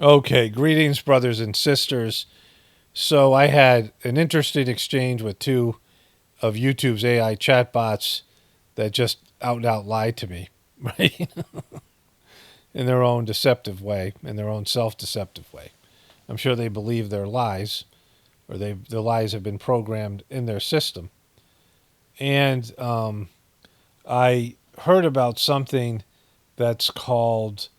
Okay, greetings, brothers and sisters. So I had an interesting exchange with two of YouTube's AI chatbots that just out and out lied to me, right? In their own deceptive way, in their own self-deceptive way. I'm sure they believe their lies, or the lies have been programmed in their system. And I heard about something that's called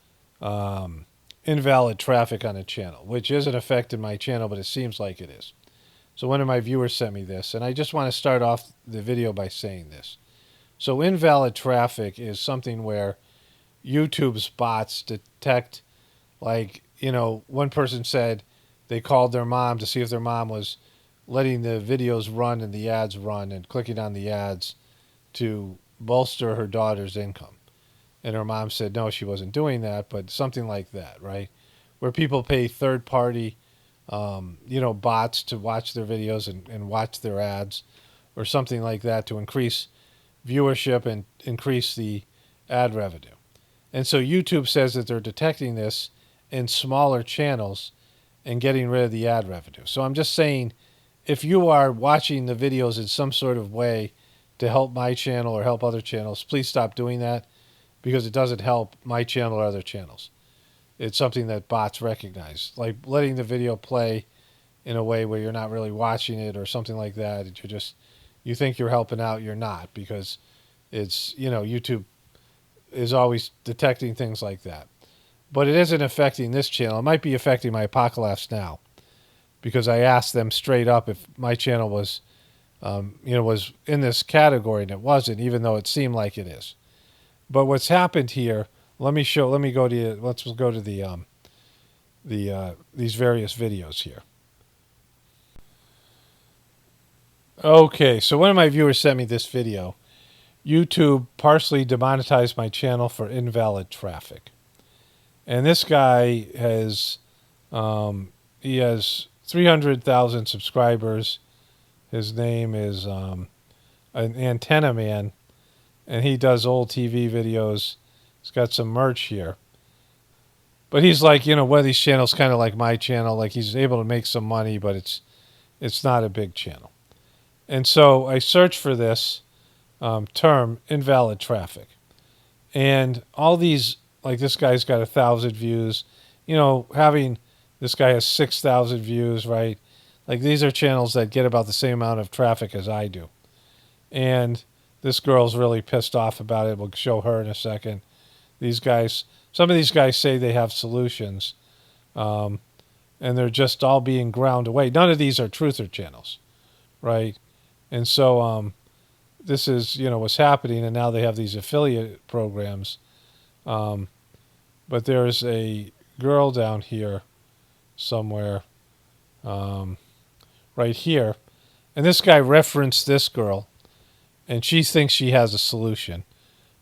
invalid traffic on a channel, which isn't affecting my channel, but it seems like it is. So one of my viewers sent me this, and I just want to start off the video by saying this. So invalid traffic is something where YouTube's bots detect, like, one person said they called their mom to see if their mom was letting the videos run and the ads run and clicking on the ads to bolster her daughter's income. And her mom said no, she wasn't doing that, but something like that, right? Where people pay third party, bots to watch their videos and watch their ads or something like that to increase viewership and increase the ad revenue. And so YouTube says that they're detecting this in smaller channels and getting rid of the ad revenue. So I'm just saying, if you are watching the videos in some sort of way to help my channel or help other channels, please stop doing that, because it doesn't help my channel or other channels. It's something that bots recognize, like letting the video play in a way where you're not really watching it or something like that. You think you're helping out, you're not, because it's, YouTube is always detecting things like that. But it isn't affecting this channel. It might be affecting my Apocalypse Now, because I asked them straight up if my channel was, was in this category, and it wasn't, even though it seemed like it is. But what's happened here? Let's go to these various videos here. Okay, so one of my viewers sent me this video. YouTube partially demonetized my channel for invalid traffic. And this guy has, he has 300,000 subscribers. His name is an Antenna Man, and he does old TV videos. He's got some merch here. But he's like, one of these channels kind of like my channel. Like, he's able to make some money, but it's not a big channel. And so I searched for this term, invalid traffic. And all these, like, this guy's got 1,000 views. This guy has 6,000 views, right? Like, these are channels that get about the same amount of traffic as I do. And this girl's really pissed off about it. We'll show her in a second. Some of these guys say they have solutions, and they're just all being ground away. None of these are truther channels, right? And so this is, what's happening, and now they have these affiliate programs. But there's a girl down here somewhere, right here, and this guy referenced this girl, and she thinks she has a solution.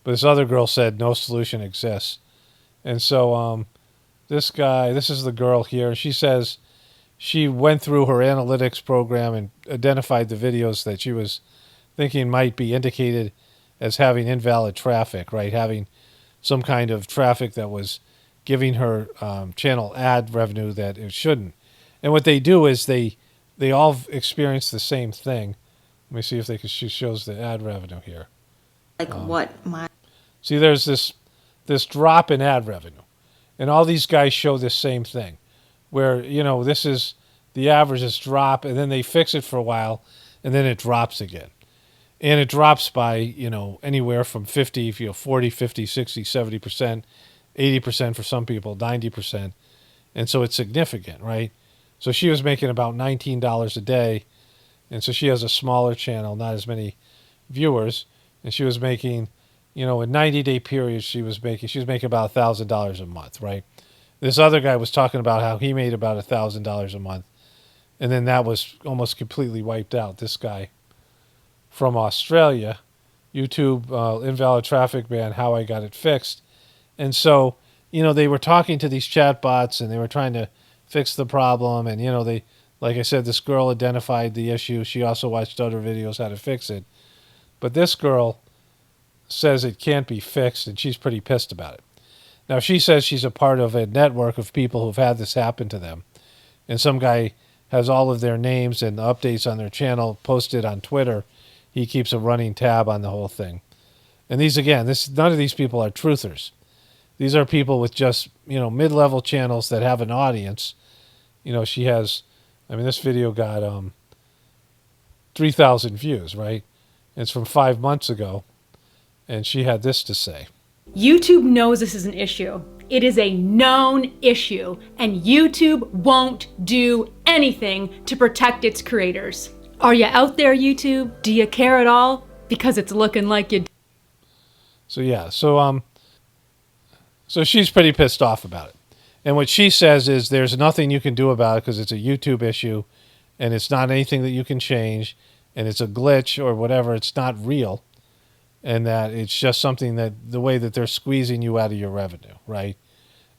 But this other girl said no solution exists. And so this is the girl here. She says she went through her analytics program and identified the videos that she was thinking might be indicated as having invalid traffic, right? Having some kind of traffic that was giving her channel ad revenue that it shouldn't. And what they do is they all experience the same thing. Let me see if she shows the ad revenue here. See, there's this drop in ad revenue, and all these guys show this same thing, where this is the averages drop, and then they fix it for a while, and then it drops again, and it drops by anywhere from 40, 50, 60, 70%, 80% for some people, 90%, and so it's significant, right? So she was making about $19 a day, and so she has a smaller channel, not as many viewers, and she was making, a 90-day period, she was making about $1,000 a month, right? This other guy was talking about how he made about $1,000 a month, and then that was almost completely wiped out. This guy from Australia, YouTube invalid traffic ban, how I got it fixed. And so, they were talking to these chatbots, and they were trying to fix the problem, and they, like I said, this girl identified the issue. She also watched other videos how to fix it. But this girl says it can't be fixed, and she's pretty pissed about it. Now, she says she's a part of a network of people who've had this happen to them. And some guy has all of their names and updates on their channel posted on Twitter. He keeps a running tab on the whole thing. And these, again, none of these people are truthers. These are people with just, mid-level channels that have an audience. She has, this video got 3,000 views, right? And it's from 5 months ago. And she had this to say. YouTube knows this is an issue. It is a known issue, and YouTube won't do anything to protect its creators. Are you out there, YouTube? Do you care at all? Because it's looking like you do. So yeah, so she's pretty pissed off about it. And what she says is there's nothing you can do about it because it's a YouTube issue and it's not anything that you can change and it's a glitch or whatever. It's not real. And that it's just something that the way that they're squeezing you out of your revenue, right?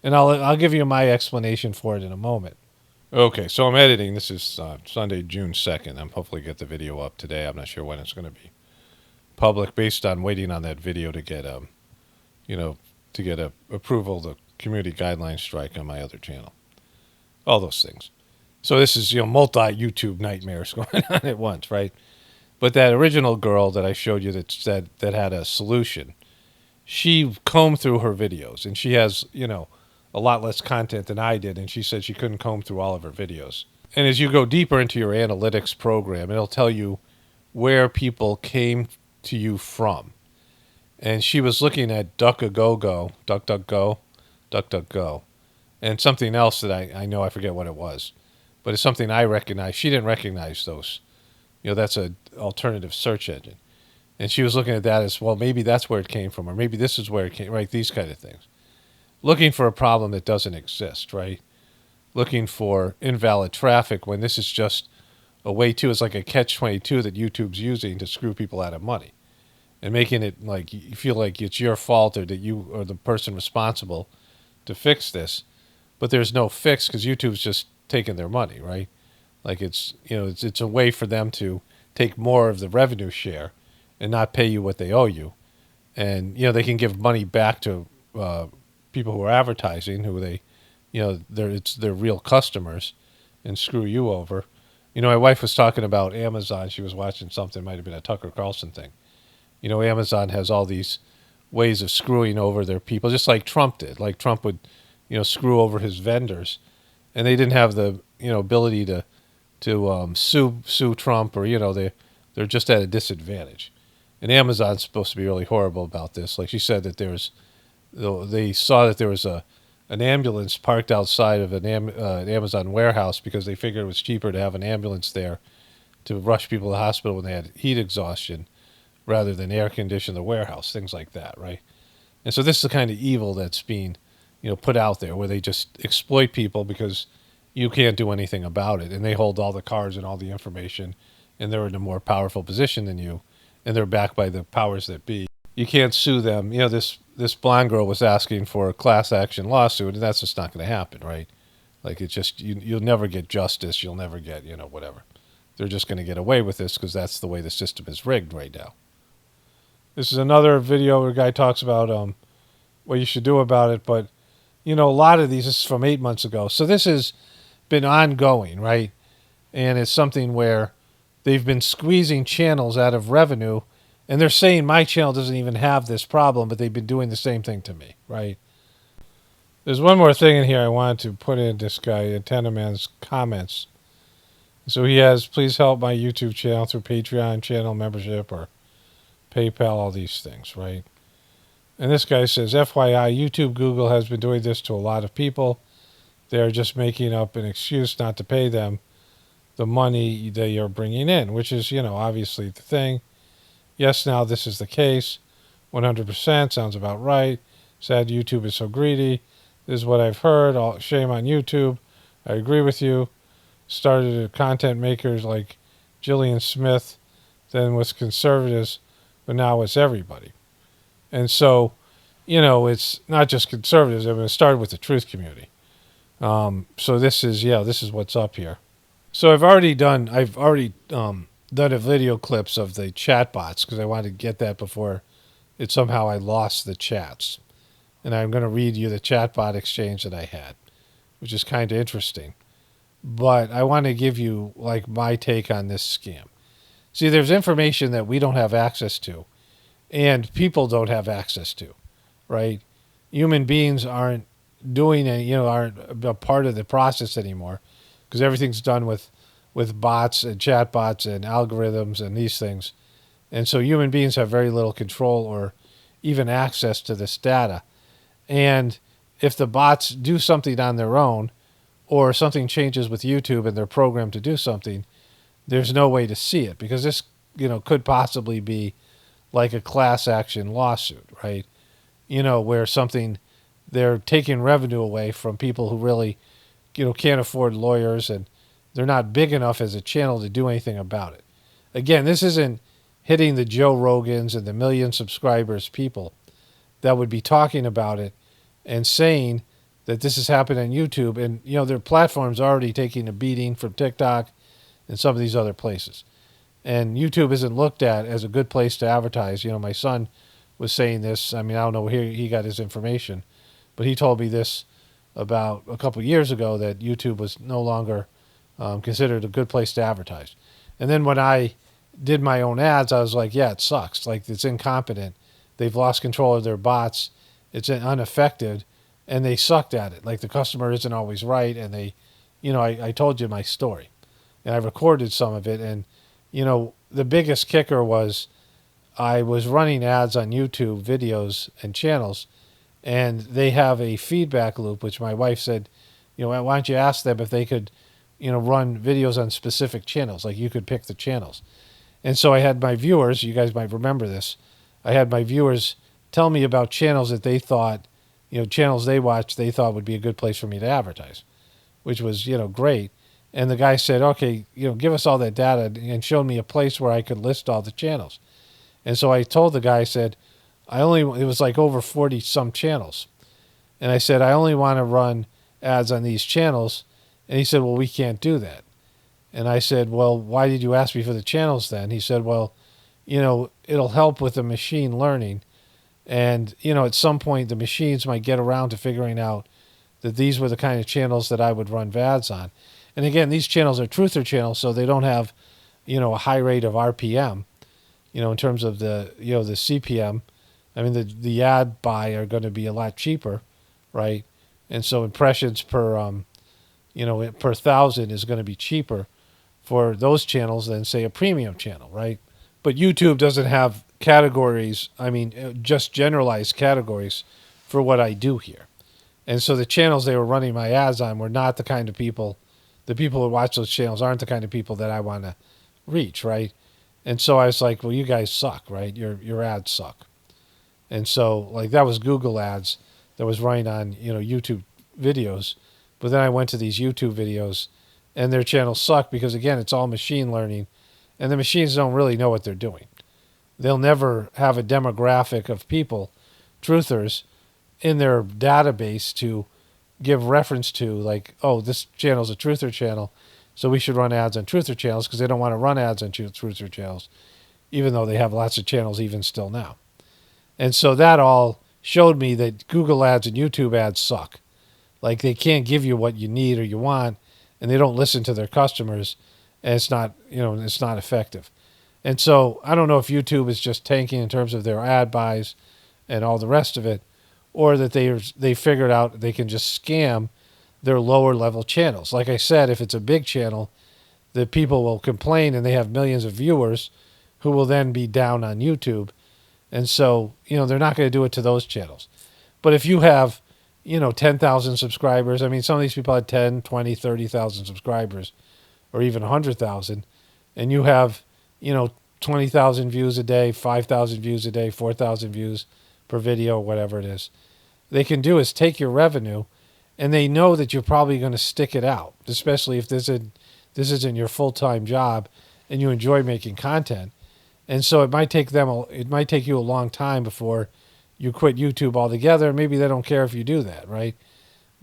And I'll give you my explanation for it in a moment. Okay, so I'm editing. This is Sunday, June 2nd. I'm hopefully get the video up today. I'm not sure when it's going to be public based on waiting on that video to get to get a approval, the community guidelines strike on my other channel. All those things. So this is, multi YouTube nightmares going on at once, right? But that original girl that I showed you that said that had a solution, she combed through her videos and she has, a lot less content than I did. And she said she couldn't comb through all of her videos. And as you go deeper into your analytics program, it'll tell you where people came to you from. And she was looking at DuckDuckGo, and something else that I know, I forget what it was. But it's something I recognize. She didn't recognize those. That's an alternative search engine. And she was looking at that as, well, maybe that's where it came from, or maybe this is where it came, right? These kind of things. Looking for a problem that doesn't exist, right? Looking for invalid traffic when this is just a way to, it's like a catch-22 that YouTube's using to screw people out of money. And making it like you feel like it's your fault or that you are the person responsible to fix this. But there's no fix because YouTube's just taking their money, right? Like it's a way for them to take more of the revenue share and not pay you what they owe you. And, they can give money back to people who are advertising, who they, it's their real customers, and screw you over. My wife was talking about Amazon. She was watching something, might have been a Tucker Carlson thing. Amazon has all these ways of screwing over their people, just like Trump did. Like Trump would, screw over his vendors, and they didn't have the, ability to sue Trump, or they're just at a disadvantage. And Amazon's supposed to be really horrible about this. Like she said that they saw that there was an ambulance parked outside of an Amazon warehouse because they figured it was cheaper to have an ambulance there to rush people to the hospital when they had heat exhaustion rather than air condition the warehouse, things like that, right? And so this is the kind of evil that's being, put out there where they just exploit people because you can't do anything about it. And they hold all the cards and all the information, and they're in a more powerful position than you, and they're backed by the powers that be. You can't sue them. This blonde girl was asking for a class action lawsuit, and that's just not going to happen, right? Like it's just, you'll never get justice. You'll never get, whatever. They're just going to get away with this because that's the way the system is rigged right now. This is another video where a guy talks about what you should do about it. But, a lot of these, this is from 8 months ago. So this has been ongoing, right? And it's something where they've been squeezing channels out of revenue. And they're saying my channel doesn't even have this problem, but they've been doing the same thing to me, right? There's one more thing in here I wanted to put in this guy, Antenna Man's comments. So he has, please help my YouTube channel through Patreon channel membership or PayPal, all these things, right? And this guy says, FYI, YouTube, Google has been doing this to a lot of people. They're just making up an excuse not to pay them the money they are bringing in, which is, obviously the thing. Yes, now this is the case. 100% sounds about right. Sad YouTube is so greedy. This is what I've heard. Shame on YouTube. I agree with you. Started content makers like Jillian Smith, then was conservatives, but now it's everybody. And so, it's not just conservatives. It started with the truth community. So this is what's up here. So I've already done a video clips of the chatbots because I wanted to get that before somehow I lost the chats. and I'm going to read you the chatbot exchange that I had, which is kind of interesting. But I want to give you like my take on this scam. See, there's information that we don't have access to, and people don't have access to, right? Human beings aren't doing it, aren't a part of the process anymore, because everything's done with bots and chatbots and algorithms and these things. And so human beings have very little control or even access to this data. And if the bots do something on their own, or something changes with YouTube and they're programmed to do something, there's no way to see it, because this, could possibly be like a class action lawsuit, right? Where something, they're taking revenue away from people who really, can't afford lawyers, and they're not big enough as a channel to do anything about it. Again, this isn't hitting the Joe Rogans and the million subscribers people that would be talking about it and saying that this has happened on YouTube. And, their platform's already taking a beating from TikTok and some of these other places. And YouTube isn't looked at as a good place to advertise. My son was saying this. I mean, I don't know where he got his information, but he told me this about a couple of years ago, that YouTube was no longer considered a good place to advertise. And then when I did my own ads, I was like, yeah, it sucks. Like, it's incompetent. They've lost control of their bots. It's unaffected, and they sucked at it. Like, the customer isn't always right, and they, I told you my story, and I recorded some of it. And, the biggest kicker was I was running ads on YouTube videos and channels, and they have a feedback loop, which my wife said, why don't you ask them if they could, run videos on specific channels, like you could pick the channels. And so I had my viewers, you guys might remember this, I had my viewers tell me about channels that they thought, channels they watched, they thought would be a good place for me to advertise, which was, great. And the guy said, okay, give us all that data, and showed me a place where I could list all the channels. And so I told the guy, I said, it was like over 40 some channels. And I said, I only want to run ads on these channels. And he said, well, we can't do that. And I said, well, why did you ask me for the channels then? He said, well, it'll help with the machine learning. And, at some point the machines might get around to figuring out that these were the kind of channels that I would run ads on. And again, these channels are truther channels, so they don't have, a high rate of RPM, in terms of the, the CPM. I mean, the ad buy are going to be a lot cheaper, right? And so impressions per, per thousand is going to be cheaper for those channels than, say, a premium channel, right? But YouTube doesn't have categories, just generalized categories for what I do here. And so the channels they were running my ads on were not the kind of people, the people who watch those channels aren't the kind of people that I want to reach, right? And so I was like, well, you guys suck, right? Your ads suck. And so, like, that was Google ads that was running on, YouTube videos. But then I went to these YouTube videos, and their channels suck because, again, it's all machine learning, and the machines don't really know what they're doing. They'll never have a demographic of people, truthers, in their database to give reference to, like, oh, this channel's a truther channel, so we should run ads on truther channels, because they don't want to run ads on truther channels, even though they have lots of channels even still now. And so that all showed me that Google ads and YouTube ads suck. Like, they can't give you what you need or you want, and they don't listen to their customers, and it's not, it's not effective. And so I don't know if YouTube is just tanking in terms of their ad buys and all the rest of it, or that they figured out they can just scam their lower level channels. Like I said, if it's a big channel, the people will complain, and they have millions of viewers who will then be down on YouTube. And so, they're not going to do it to those channels. But if you have, 10,000 subscribers, some of these people had 10, 20, 30,000 subscribers, or even 100,000, and you have, 20,000 views a day, 5,000 views a day, 4,000 views per video, whatever it is. They can do is take your revenue, and they know that you're probably going to stick it out, especially if this isn't your full-time job and you enjoy making content. And so it might take you a long time before you quit YouTube altogether. Maybe they don't care if you do that, right?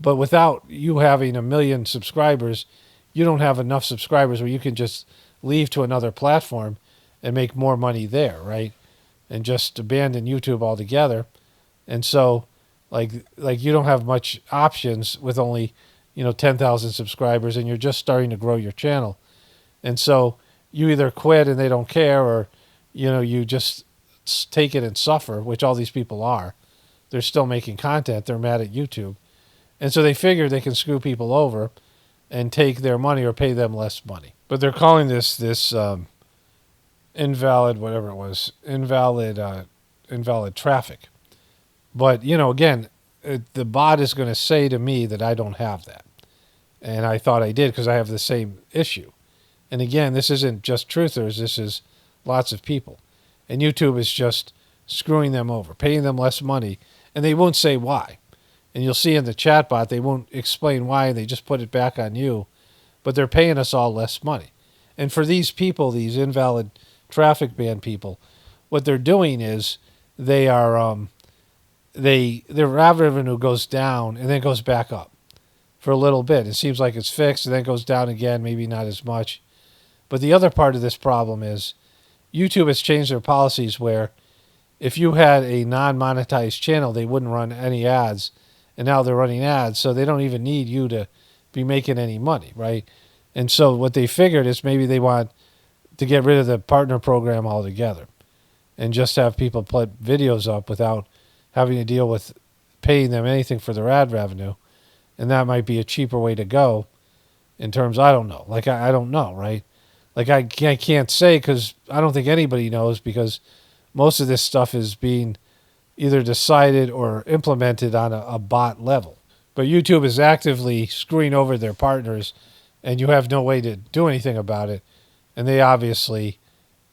But without you having 1 million subscribers, you don't have enough subscribers where you can just leave to another platform and make more money there, right? And just abandon YouTube altogether. And so, Like you don't have much options with only 10,000 subscribers, and you're just starting to grow your channel. And so you either quit and they don't care, or you just take it and suffer, which all these people are. They're still making content. They're mad at YouTube. And so they figure they can screw people over and take their money or pay them less money. But they're calling this invalid, whatever it was, invalid traffic. But, again, the bot is going to say to me that I don't have that. And I thought I did because I have the same issue. And again, this isn't just truthers. This is lots of people. And YouTube is just screwing them over, paying them less money. And they won't say why. And you'll see in the chatbot, they won't explain why. They just put it back on you. But they're paying us all less money. And for these people, these invalid traffic ban people, what they're doing is they are their ad revenue goes down and then goes back up for a little bit. It seems like it's fixed and then goes down again, maybe not as much. But the other part of this problem is YouTube has changed their policies where if you had a non-monetized channel, they wouldn't run any ads. And now they're running ads, so they don't even need you to be making any money, right? And so what they figured is maybe they want to get rid of the partner program altogether and just have people put videos up without having to deal with paying them anything for their ad revenue. And that might be a cheaper way to go in terms, I don't know. Like, I don't know, right? Like, I can't say because I don't think anybody knows, because most of this stuff is being either decided or implemented on a bot level. But YouTube is actively screwing over their partners, and you have no way to do anything about it. And they obviously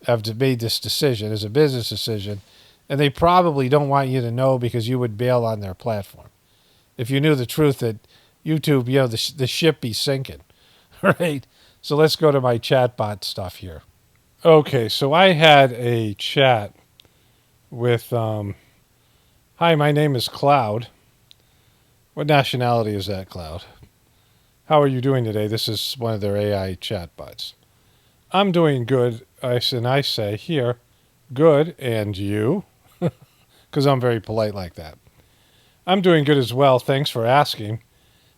have made this decision as a business decision, and they probably don't want you to know because you would bail on their platform. If you knew the truth that YouTube, the ship be sinking, right? So let's go to my chatbot stuff here. Okay, so I had a chat with, hi, my name is Cloud. What nationality is that, Cloud? How are you doing today? This is one of their AI chatbots. I'm doing good, I say here, good, and you? Because I'm very polite like that. I'm doing good as well. Thanks for asking.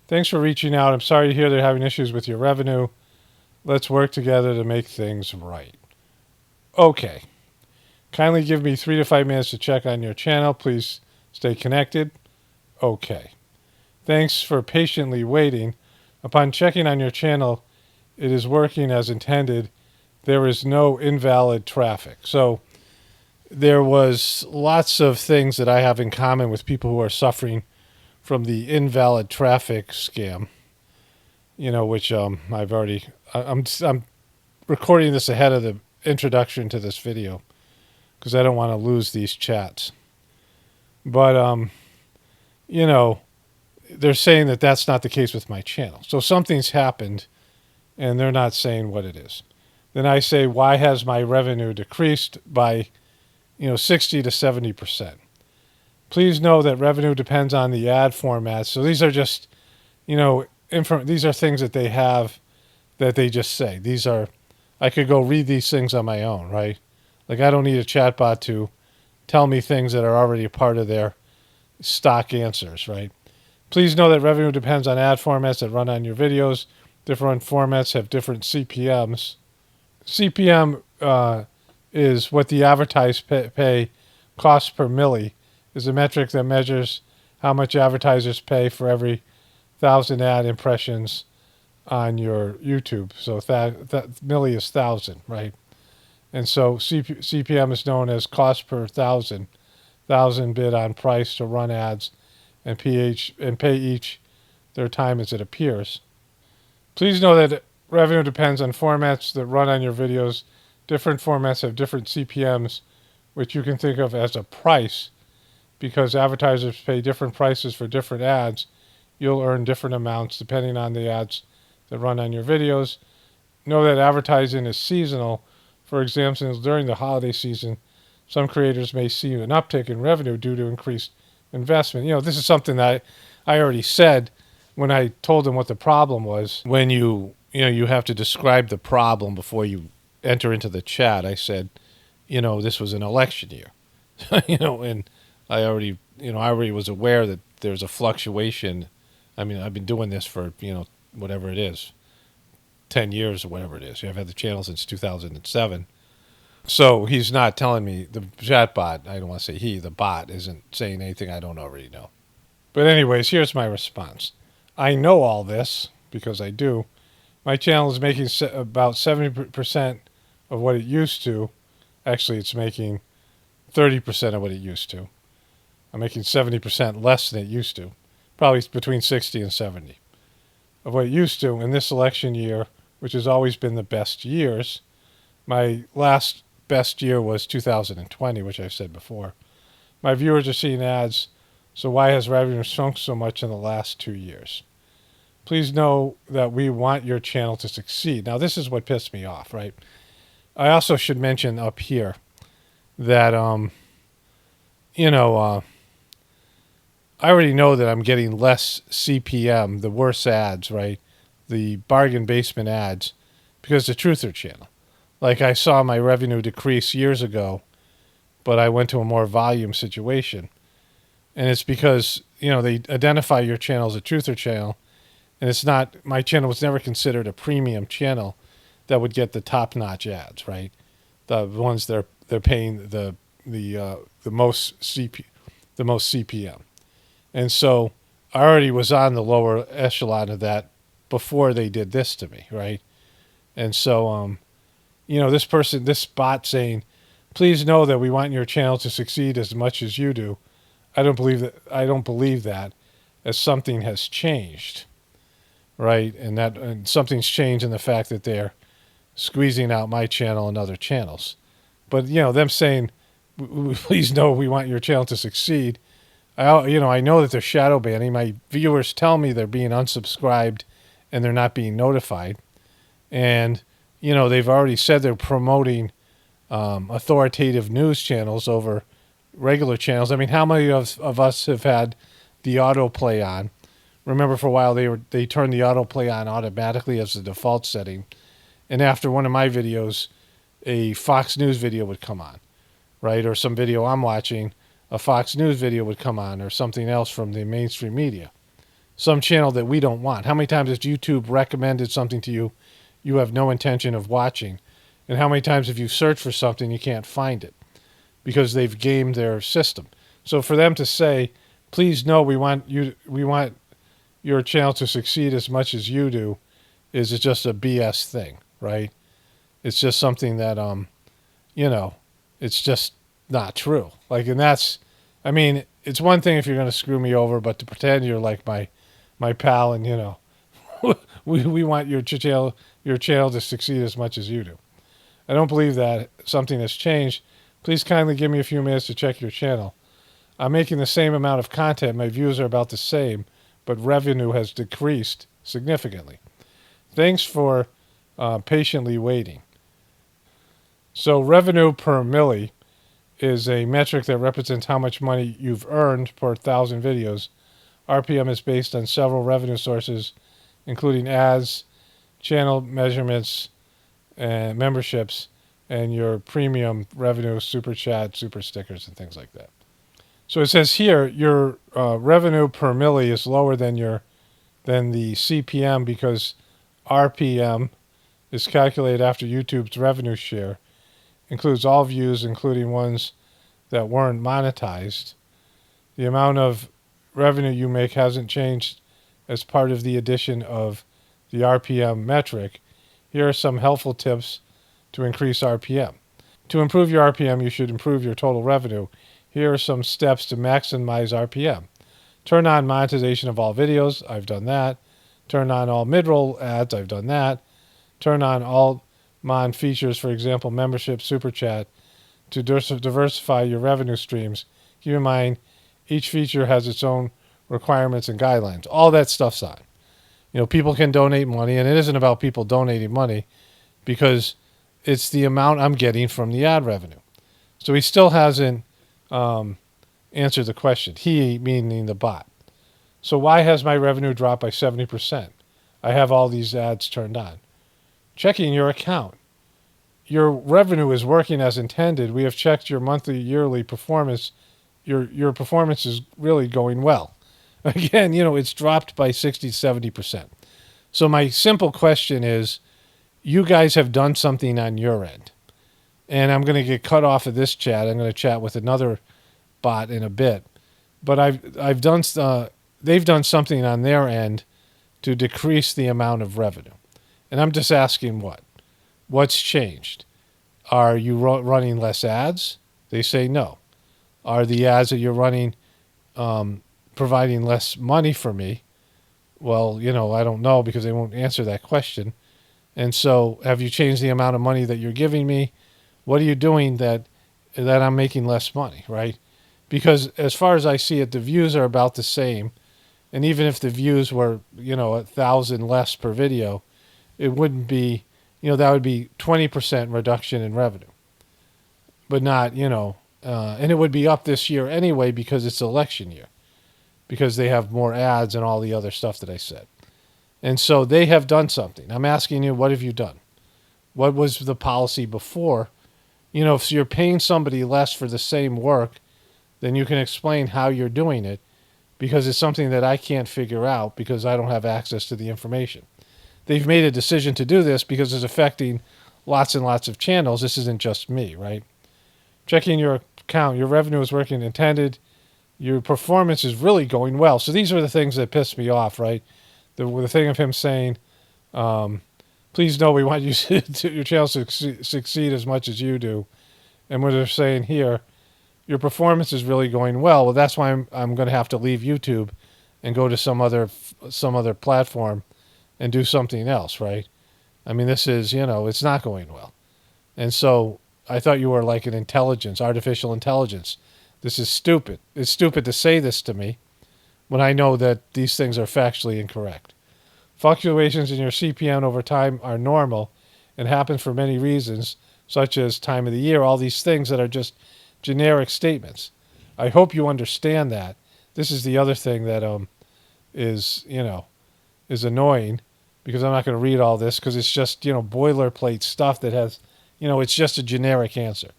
Thanks for reaching out. I'm sorry to hear they're having issues with your revenue. Let's work together to make things right. Okay. Kindly give me 3 to 5 minutes to check on your channel. Please stay connected. Okay. Thanks for patiently waiting. Upon checking on your channel, it is working as intended. There is no invalid traffic. So there was lots of things that I have in common with people who are suffering from the invalid traffic scam, which I've already, I'm recording this ahead of the introduction to this video because I don't want to lose these chats. But, they're saying that that's not the case with my channel. So something's happened and they're not saying what it is. Then I say, why has my revenue decreased by 60 to 70%. Please know that revenue depends on the ad format. So these are just, these are things that they have that they just say. I could go read these things on my own, right? Like, I don't need a chatbot to tell me things that are already a part of their stock answers, right? Please know that revenue depends on ad formats that run on your videos. Different formats have different CPMs. CPM, is what the advertisers pay cost per milli, is a metric that measures how much advertisers pay for every 1,000 ad impressions on your YouTube. So that milli is 1,000, right? And so CPM is known as cost per 1,000 bid on price to run ads and pay each their time as it appears. Please know that revenue depends on formats that run on your videos. Different formats have different CPMs, which you can think of as a price. Because advertisers pay different prices for different ads, you'll earn different amounts depending on the ads that run on your videos. Know that advertising is seasonal. For example, during the holiday season, some creators may see an uptick in revenue due to increased investment. This is something that I already said when I told them what the problem was. When you have to describe the problem before you enter into the chat, I said, this was an election year, and I already was aware that there's a fluctuation. I mean, I've been doing this for, whatever it is, 10 years or whatever it is. I've had the channel since 2007. So he's not telling me, the chatbot, I don't want to say he, the bot isn't saying anything I don't already know. But anyways, here's my response. I know all this because I do. My channel is making about 70% of what it used to. Actually, it's making 30% of what it used to. I'm making 70% less than it used to. Probably between 60 and 70 of what it used to. In this election year, which has always been the best years, my last best year was 2020, which I've said before. My viewers are seeing ads, so why has revenue shrunk so much in the last 2 years? Please know that we want your channel to succeed. Now, this is what pissed me off, right? I also should mention up here that, I already know that I'm getting less CPM, the worse ads, right? The bargain basement ads, because the Truther channel. Like, I saw my revenue decrease years ago, but I went to a more volume situation. And it's because, they identify your channel as a Truther channel, and it's not, my channel was never considered a premium channel that would get the top-notch ads, right? The ones they're paying the most CPM. And so I already was on the lower echelon of that before they did this to me, right? And so, this bot saying, please know that we want your channel to succeed as much as you do. I don't believe that as something has changed, right? And something's changed in the fact that they're squeezing out my channel and other channels. But, them saying, please know we want your channel to succeed. I know that they're shadow banning. My viewers tell me they're being unsubscribed and they're not being notified. And, they've already said they're promoting authoritative news channels over regular channels. I mean, how many of us have had the autoplay on? Remember, for a while they turned the autoplay on automatically as the default setting. And after one of my videos, a Fox News video would come on, right? Or some video I'm watching, a Fox News video would come on, or something else from the mainstream media. Some channel that we don't want. How many times has YouTube recommended something to you you have no intention of watching? And how many times have you searched for something you can't find it? Because they've gamed their system. So for them to say, please know we want your channel to succeed as much as you do, is just a BS thing, right? It's just something that it's just not true. Like, and that's, I mean, it's one thing if you're going to screw me over, but to pretend you're like my pal and we want your channel to succeed as much as you do. I don't believe that something has changed. Please kindly give me a few minutes to check your channel. I'm making the same amount of content. My views are about the same, but revenue has decreased significantly. Thanks for patiently waiting. So revenue per milli is a metric that represents how much money you've earned per 1,000 videos. RPM is based on several revenue sources, including ads, channel measurements, and memberships, and your premium revenue, super chat, super stickers, and things like that. So it says here your revenue per milli is lower than the CPM because RPM is calculated after YouTube's revenue share, includes all views, including ones that weren't monetized. The amount of revenue you make hasn't changed as part of the addition of the RPM metric. Here are some helpful tips to increase RPM. To improve your RPM, you should improve your total revenue. Here are some steps to maximize RPM. Turn on monetization of all videos. I've done that. Turn on all mid-roll ads. I've done that. Turn on all mon features, for example, membership, super chat, to diversify your revenue streams. Keep in mind, each feature has its own requirements and guidelines. All that stuff's on. People can donate money, and it isn't about people donating money because it's the amount I'm getting from the ad revenue. So he still hasn't answered the question. He, meaning the bot. So why has my revenue dropped by 70%? I have all these ads turned on. Checking your account. Your revenue is working as intended. We have checked your monthly, yearly performance. Your performance is really going well. Again, it's dropped by 60, 70%. So my simple question is, you guys have done something on your end. And I'm going to get cut off of this chat. I'm going to chat with another bot in a bit. But I've done they've done something on their end to decrease the amount of revenue. And I'm just asking what's changed? Are you running less ads? They say no. Are the ads that you're running providing less money for me? Well, I don't know, because they won't answer that question. And so, have you changed the amount of money that you're giving me? What are you doing that I'm making less money, right? Because as far as I see it, the views are about the same. And even if the views were, 1,000 less per video, it wouldn't be, that would be 20% reduction in revenue. But not, and it would be up this year anyway, because it's election year, because they have more ads and all the other stuff that I said. And so they have done something. I'm asking you, what have you done? What was the policy before? If you're paying somebody less for the same work, then you can explain how you're doing it, because it's something that I can't figure out because I don't have access to the information. They've made a decision to do this because it's affecting lots and lots of channels. This isn't just me, right? Checking your account, your revenue is working intended. Your performance is really going well. So these are the things that piss me off, right? The thing of him saying, please know we want you your channel to succeed as much as you do. And what they're saying here, your performance is really going well. Well, that's why I'm going to have to leave YouTube and go to some other platform and do something else, right? I mean, this is, it's not going well. And so I thought you were like an artificial intelligence. This is stupid. It's stupid to say this to me when I know that these things are factually incorrect. Fluctuations in your CPM over time are normal and happen for many reasons, such as time of the year, all these things that are just generic statements. I hope you understand that. This is the other thing that is annoying, because I'm not going to read all this, because it's just, boilerplate stuff that has, it's just a generic answer.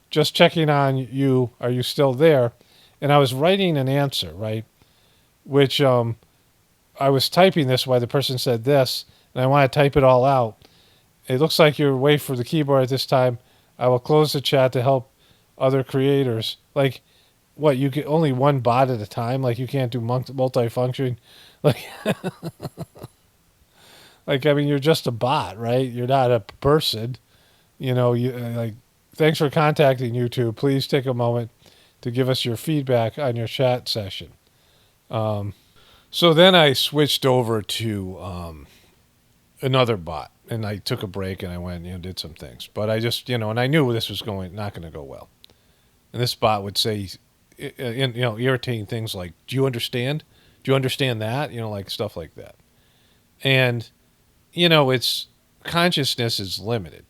Just checking on you, are you still there? And I was writing an answer, right? Which I was typing this while the person said this, and I want to type it all out. It looks like you're away from the keyboard at this time. I will close the chat to help other creators. Like, what, you get only one bot at a time? Like, you can't do multifunction? Like, I mean, you're just a bot, right? You're not a person. Thanks for contacting YouTube. Please take a moment to give us your feedback on your chat session. So then I switched over to another bot, and I took a break and I went, did some things. But I just, and I knew this was not going to go well. And this bot would say, irritating things like, do you understand? Do you understand that? Like stuff like that. And, it's consciousness is limited.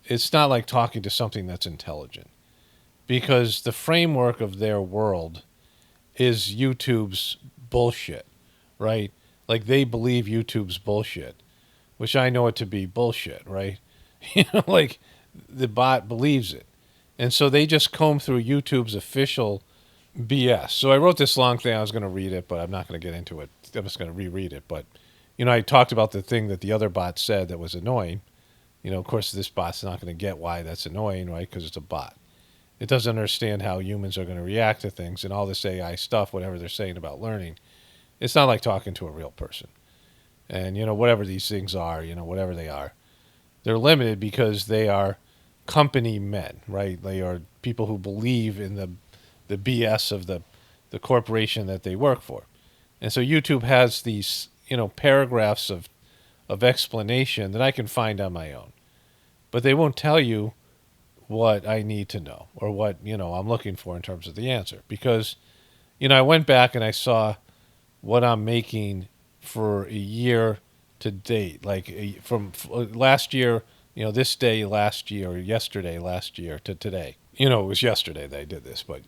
It's not like talking to something that's intelligent, because the framework of their world is YouTube's bullshit, right? Like, they believe YouTube's bullshit, which I know it to be bullshit, right? Like, the bot believes it. And so they just comb through YouTube's official BS. So I wrote this long thing. I was going to read it, but I'm not going to get into it. I'm just going to reread it. But, I talked about the thing that the other bot said that was annoying. Of course, this bot's not going to get why that's annoying, right? Because it's a bot. It doesn't understand how humans are going to react to things, and all this AI stuff, whatever they're saying about learning. It's not like talking to a real person. And, whatever these things are, whatever they are, they're limited because they are company men, right? They are people who believe in the BS of the corporation that they work for. And so YouTube has these, paragraphs of explanation that I can find on my own. But they won't tell you what I need to know or what, I'm looking for in terms of the answer. Because, I went back and I saw what I'm making for a year to date, like from last year, this day last year, or yesterday last year to today. It was yesterday that I did this, but,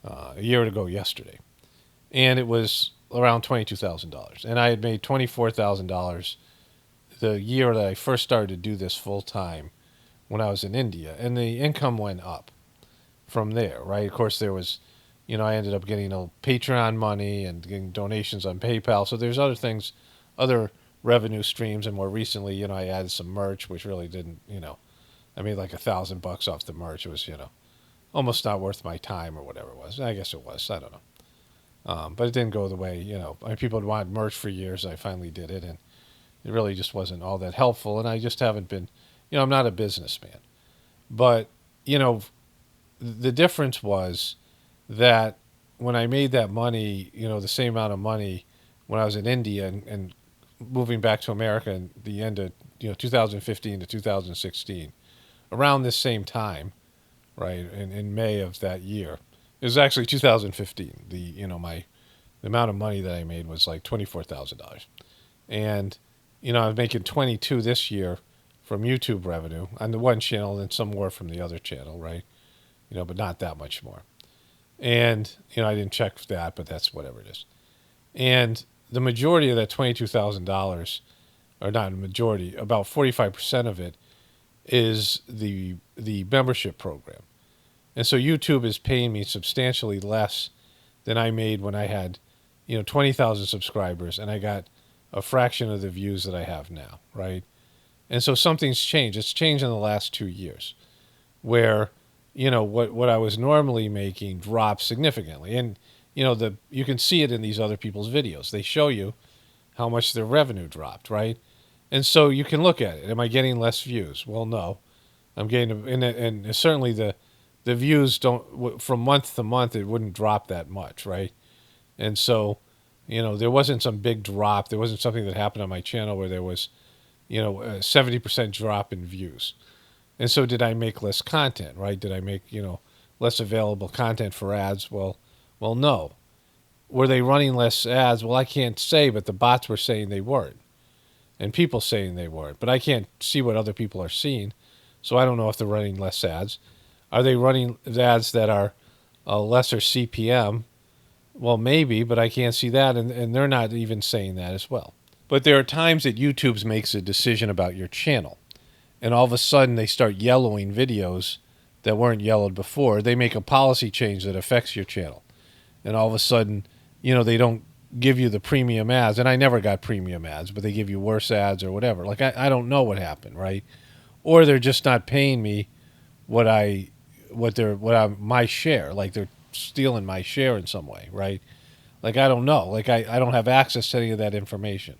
a year ago yesterday. And it was around $22,000. And I had made $24,000 the year that I first started to do this full time when I was in India. And the income went up from there, right? Of course, there was I ended up getting a Patreon money and getting donations on PayPal. So there's other things, other revenue streams, and more recently, I added some merch, which really didn't, I made like $1,000 off the merch. It was, almost not worth my time or whatever it was. I guess it was. I don't know. But it didn't go the way, I mean, people had wanted merch for years. I finally did it, and it really just wasn't all that helpful. And I just haven't been, I'm not a businessman. But, the difference was that when I made that money, the same amount of money when I was in India and moving back to America in the end of, 2015 to 2016, around this same time, right, in May of that year. It was actually 2015. The amount of money that I made was like $24,000. And, I was making 22 this year from YouTube revenue on the one channel and some more from the other channel, right? But not that much more. And, I didn't check that, but that's whatever it is. And the majority of that $22,000, or not a majority, about 45% of it is the membership program. And so YouTube is paying me substantially less than I made when I had, 20,000 subscribers and I got a fraction of the views that I have now, right? And so something's changed. It's changed in the last 2 years where, what I was normally making dropped significantly. And, you can see it in these other people's videos. They show you how much their revenue dropped, right? And so you can look at it. Am I getting less views? Well, no. I'm getting, and certainly the views don't, from month to month, it wouldn't drop that much, right? And so, there wasn't some big drop. There wasn't something that happened on my channel where there was, a 70% drop in views. And so did I make less content, right? Did I make, less available content for ads? Well, no. Were they running less ads? Well, I can't say, but the bots were saying they weren't. And people saying they weren't. But I can't see what other people are seeing. So I don't know if they're running less ads. Are they running ads that are lesser CPM? Well, maybe, but I can't see that. And they're not even saying that as well. But there are times that YouTube makes a decision about your channel. And all of a sudden they start yellowing videos that weren't yellowed before. They make a policy change that affects your channel. And all of a sudden, they don't give you the premium ads. And I never got premium ads, but they give you worse ads or whatever. Like, I don't know what happened, right? Or they're just not paying me my share. Like, they're stealing my share in some way, right? Like, I don't know. Like, I don't have access to any of that information.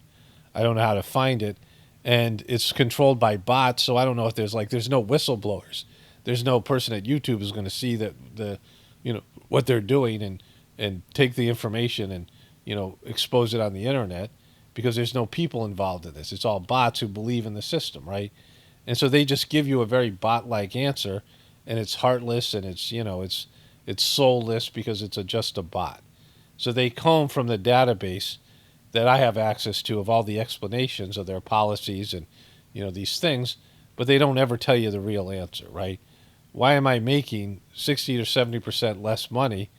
I don't know how to find it. And it's controlled by bots, so I don't know if there's no whistleblowers. There's no person at YouTube who's going to see that what they're doing and take the information and, expose it on the internet, because there's no people involved in this. It's all bots who believe in the system, right? And so they just give you a very bot-like answer, and it's heartless and it's soulless because it's just a bot. So they comb from the database that I have access to of all the explanations of their policies and, these things, but they don't ever tell you the real answer, right? Why am I making 60 or 70% less money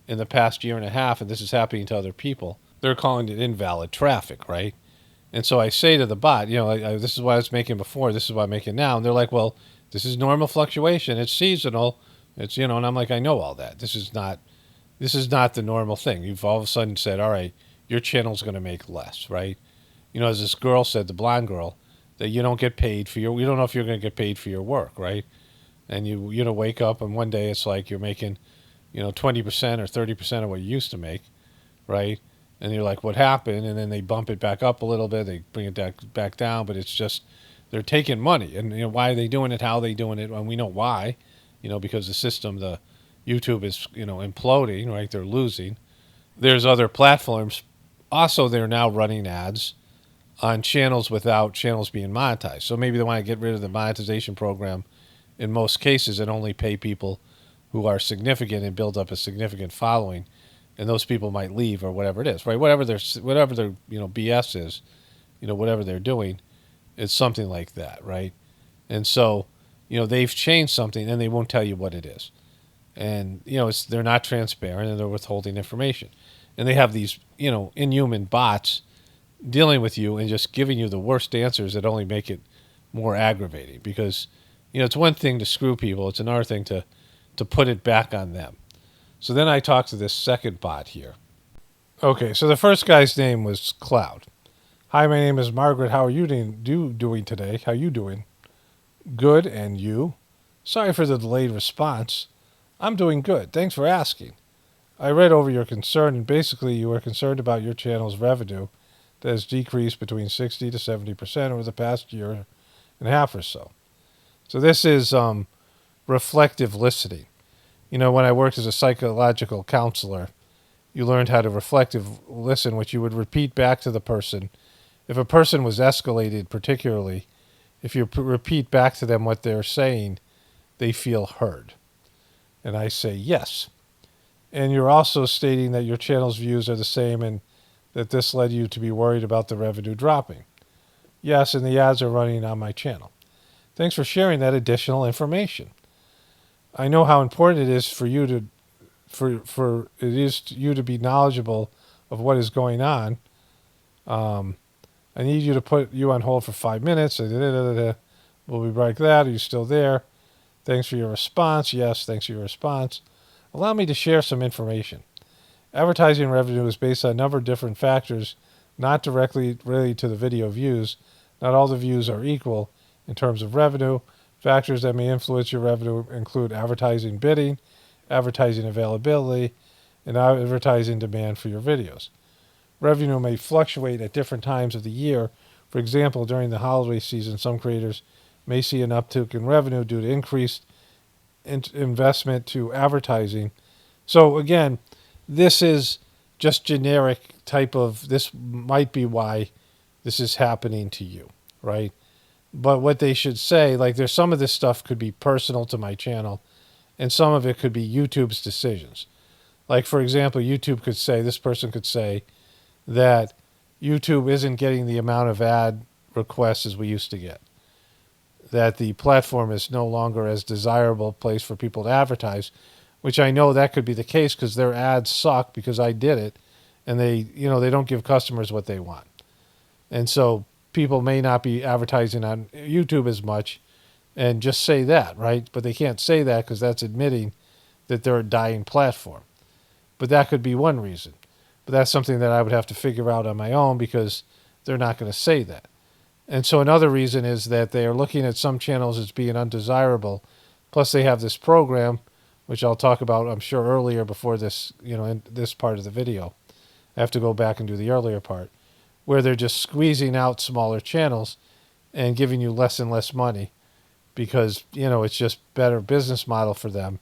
in the past year and a half, and this is happening to other people? They're calling it invalid traffic, right? And so I say to the bot, this is what I was making before, this is what I'm making now. And they're like, well, this is normal fluctuation. It's seasonal. It's, and I'm like, I know all that. This is not the normal thing. You've all of a sudden said, all right, your channel's going to make less, right? As this girl said, the blonde girl, that you don't get paid for you don't know if you're going to get paid for your work, right? And you wake up and one day it's like you're making, 20% or 30% of what you used to make, right? And you're like, what happened? And then they bump it back up a little bit. They bring it back down, but it's just, they're taking money. And why are they doing it? How are they doing it? And we know why, because the system, the YouTube is, imploding, right? They're losing. There's other platforms. Also, they're now running ads on channels without channels being monetized. So maybe they want to get rid of the monetization program in most cases and only pay people who are significant and build up a significant following. And those people might leave or whatever it is, right? Whatever their BS is, whatever they're doing, it's something like that, right? And so, they've changed something and they won't tell you what it is. And, they're not transparent and they're withholding information. And they have these, inhuman bots dealing with you and just giving you the worst answers that only make it more aggravating. Because, it's one thing to screw people. It's another thing to put it back on them. So then I talked to this second bot here. Okay, so the first guy's name was Cloud. Hi, my name is Margaret. How are you doing today? How you doing? Good, and you? Sorry for the delayed response. I'm doing good. Thanks for asking. I read over your concern, and basically you are concerned about your channel's revenue that has decreased between 60 to 70% over the past year and a half or so. So this is reflective listening. You know, when I worked as a psychological counselor, you learned how to reflective listen, which you would repeat back to the person. If a person was escalated, particularly, if you repeat back to them what they're saying, they feel heard. And I say yes. And you're also stating that your channel's views are the same and that this led you to be worried about the revenue dropping. Yes, and the ads are running on my channel. Thanks for sharing that additional information. I know how important it is for you to you to be knowledgeable of what is going on. I need you to put you on hold for 5 minutes. We'll be right like that. Are you still there? Thanks for your response. Yes, thanks for your response. Allow me to share some information. Advertising revenue is based on a number of different factors, not directly related to the video views. Not all the views are equal in terms of revenue. Factors that may influence your revenue include advertising bidding, advertising availability, and advertising demand for your videos. Revenue may fluctuate at different times of the year. For example, during the holiday season, some creators may see an uptick in revenue due to increased investment to advertising. So again, this is just generic type of, this might be why this is happening to you, right? But what they should say, like there's some of this stuff could be personal to my channel, and some of it could be YouTube's decisions. Like for example, YouTube could say, this person could say that YouTube isn't getting the amount of ad requests as we used to get. That the platform is no longer as desirable place for people to advertise, which I know that could be the case because their ads suck because I did it, and they don't give customers what they want. And so people may not be advertising on YouTube as much, and just say that, right? But they can't say that because that's admitting that they're a dying platform. But that could be one reason. But that's something that I would have to figure out on my own because they're not going to say that. And so another reason is that they are looking at some channels as being undesirable. Plus they have this program, which I'll talk about, I'm sure, earlier before this, in this part of the video. I have to go back and do the earlier part, where they're just squeezing out smaller channels and giving you less and less money because, it's just better business model for them.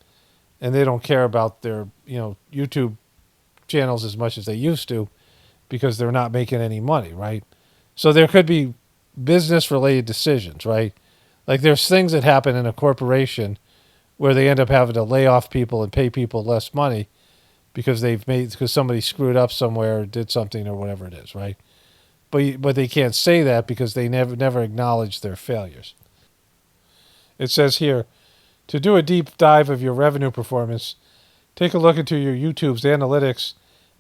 And they don't care about their, YouTube channels as much as they used to because they're not making any money, right? So there could be business related decisions, right? Like there's things that happen in a corporation where they end up having to lay off people and pay people less money because somebody screwed up somewhere or did something or whatever it is, right? But they can't say that because they never acknowledge their failures. It says here, to do a deep dive of your revenue performance, take a look into your YouTube's analytics,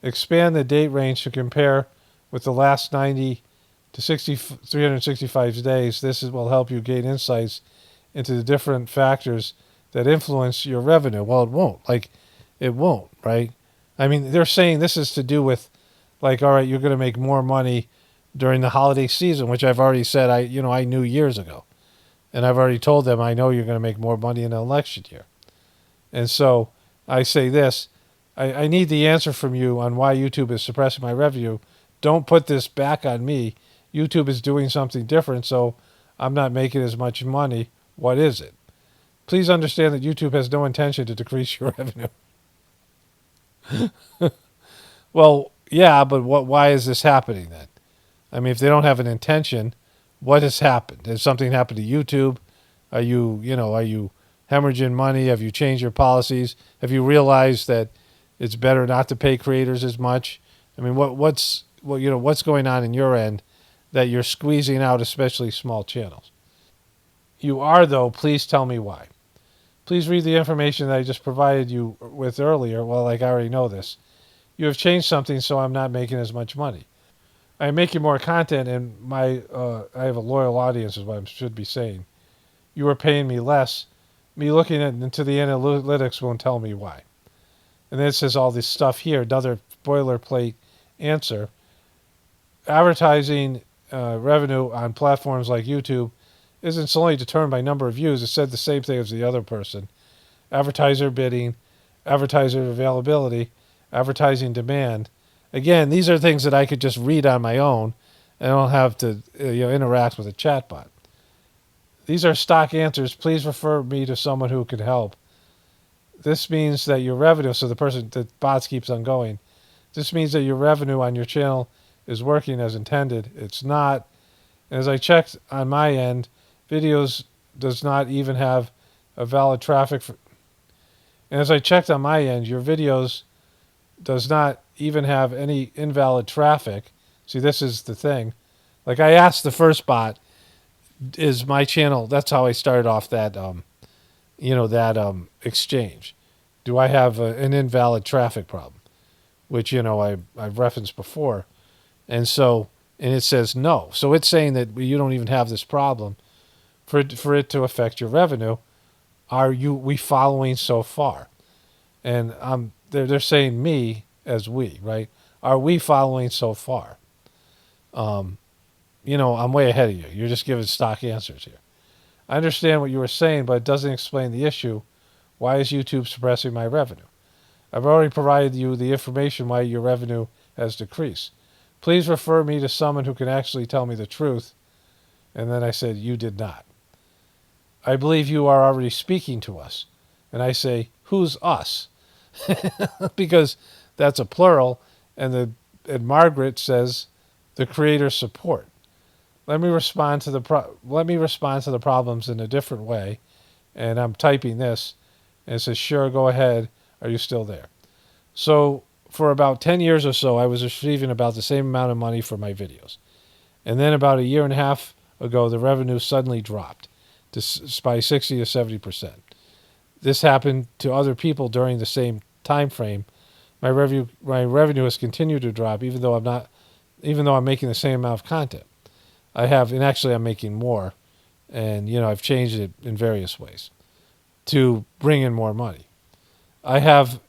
expand the date range to compare with the last 90 to 365 days. This will help you gain insights into the different factors that influence your revenue. Well, it won't. It won't, right? I mean, they're saying this is to do with, all right, you're going to make more money during the holiday season, which I've already said I knew years ago. And I've already told them I know you're going to make more money in an election year. And so I say this, I need the answer from you on why YouTube is suppressing my revenue. Don't put this back on me. YouTube is doing something different, so I'm not making as much money. What is it? Please understand that YouTube has no intention to decrease your revenue. Well, yeah, but why is this happening then? I mean, if they don't have an intention, what has happened? Has something happened to YouTube? Are you hemorrhaging money? Have you changed your policies? Have you realized that it's better not to pay creators as much? I mean, what's going on in your end that you're squeezing out, especially small channels? You are, though. Please tell me why. Please read the information that I just provided you with earlier. Well, I already know this. You have changed something, so I'm not making as much money. I'm making more content, and I have a loyal audience, is what I should be saying. You are paying me less. Me looking into the analytics won't tell me why. And then it says all this stuff here, another boilerplate answer. Advertising revenue on platforms like YouTube isn't solely determined by number of views. It said the same thing as the other person. Advertiser bidding, advertiser availability, advertising demand. Again, these are things that I could just read on my own, and I don't have to interact with a chatbot. These are stock answers. Please refer me to someone who can help. This means that your revenue, so the bots keeps on going. This means that your revenue on your channel is working as intended. It's not. As I checked on my end, videos does not even have a valid traffic. And as I checked on my end, your videos does not even have any invalid traffic. See, this is the thing. Like I asked the first bot, is my channel, that's how I started off that, exchange. Do I have an invalid traffic problem? Which, I've referenced before. And it says no. So it's saying that you don't even have this problem. For it to affect your revenue, we following so far? And they're saying me as we, right? Are we following so far? I'm way ahead of you. You're just giving stock answers here. I understand what you were saying, but it doesn't explain the issue. Why is YouTube suppressing my revenue? I've already provided you the information why your revenue has decreased. Please refer me to someone who can actually tell me the truth. And then I said, you did not. I believe you are already speaking to us. And I say, who's us? Because that's a plural. And Margaret says, the creator support. Let me respond to the problems in a different way. And I'm typing this. And it says, sure, go ahead. Are you still there? So for about 10 years or so, I was receiving about the same amount of money for my videos. And then about a year and a half ago, the revenue suddenly dropped by 60 to 70%. This happened to other people during the same time frame. My revenue has continued to drop, even though I'm making the same amount of content. I'm making more, and I've changed it in various ways to bring in more money. I have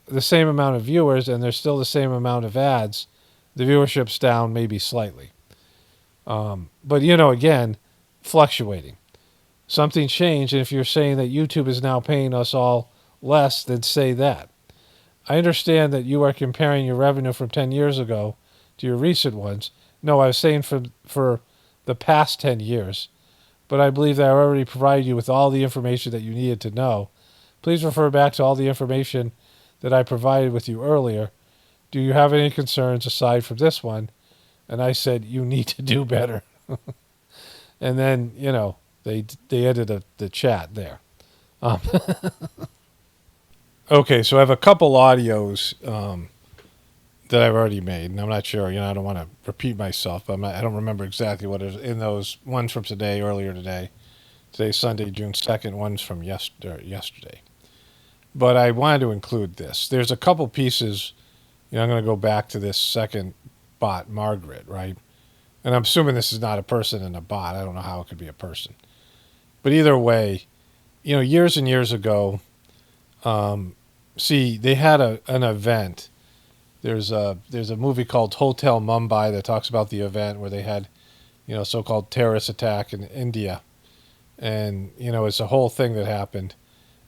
the same amount of viewers, and there's still the same amount of ads. The viewership's down maybe slightly. But, again, fluctuating. Something changed, and if you're saying that YouTube is now paying us all less, then say that. I understand that you are comparing your revenue from 10 years ago to your recent ones. No, I was saying for the past 10 years. But I believe that I already provided you with all the information that you needed to know. Please refer back to all the information that I provided with you earlier. Do you have any concerns aside from this one? And I said, you need to do better. And then, they ended the chat there. Okay, so I have a couple audios that I've already made, and I'm not sure, I don't want to repeat myself, but I don't remember exactly what is in those. One's from earlier today. Today's Sunday, June 2nd. One's from yesterday. But I wanted to include this. There's a couple pieces. I'm going to go back to this second bot, Margaret, right? And I'm assuming this is not a person and a bot. I don't know how it could be a person. But either way, years and years ago, they had an event. There's a movie called Hotel Mumbai that talks about the event where they had, so-called terrorist attack in India. And, it's a whole thing that happened.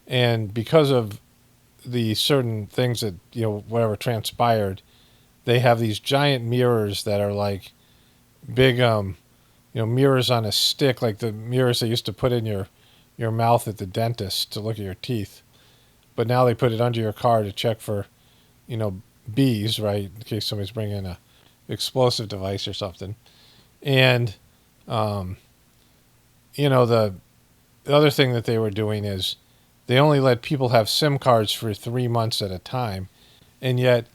And because of the certain things that, whatever transpired, they have these giant mirrors that are like big, mirrors on a stick, like the mirrors they used to put in your mouth at the dentist to look at your teeth. But now they put it under your car to check for, bees, right, in case somebody's bringing a explosive device or something. And, the other thing that they were doing is they only let people have SIM cards for 3 months at a time, and yet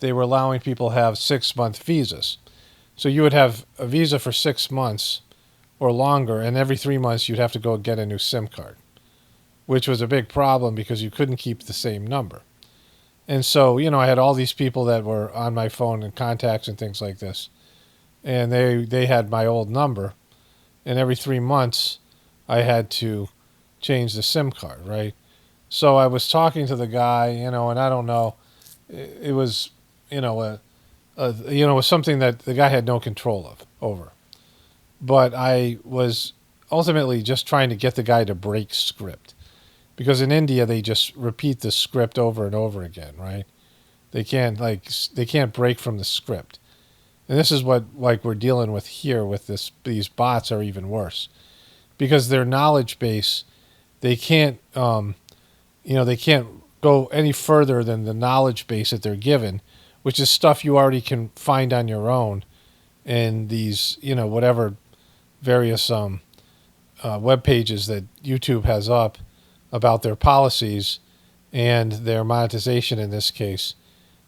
they were allowing people to have 6-month visas. So you would have a visa for 6 months or longer, and every 3 months you'd have to go get a new SIM card, which was a big problem because you couldn't keep the same number. And so, I had all these people that were on my phone and contacts and things like this, and they had my old number, and every 3 months I had to change the SIM card, right? So I was talking to the guy, and I don't know, it was, you know, it was something that the guy had no control of over. But I was ultimately just trying to get the guy to break script, because in India they just repeat the script over and over again, right? They can't break from the script. And this is what like we're dealing with here with these bots are even worse, because their knowledge base, they can't they can't go any further than the knowledge base that they're given, which is stuff you already can find on your own in these, whatever various web pages that YouTube has up about their policies and their monetization in this case.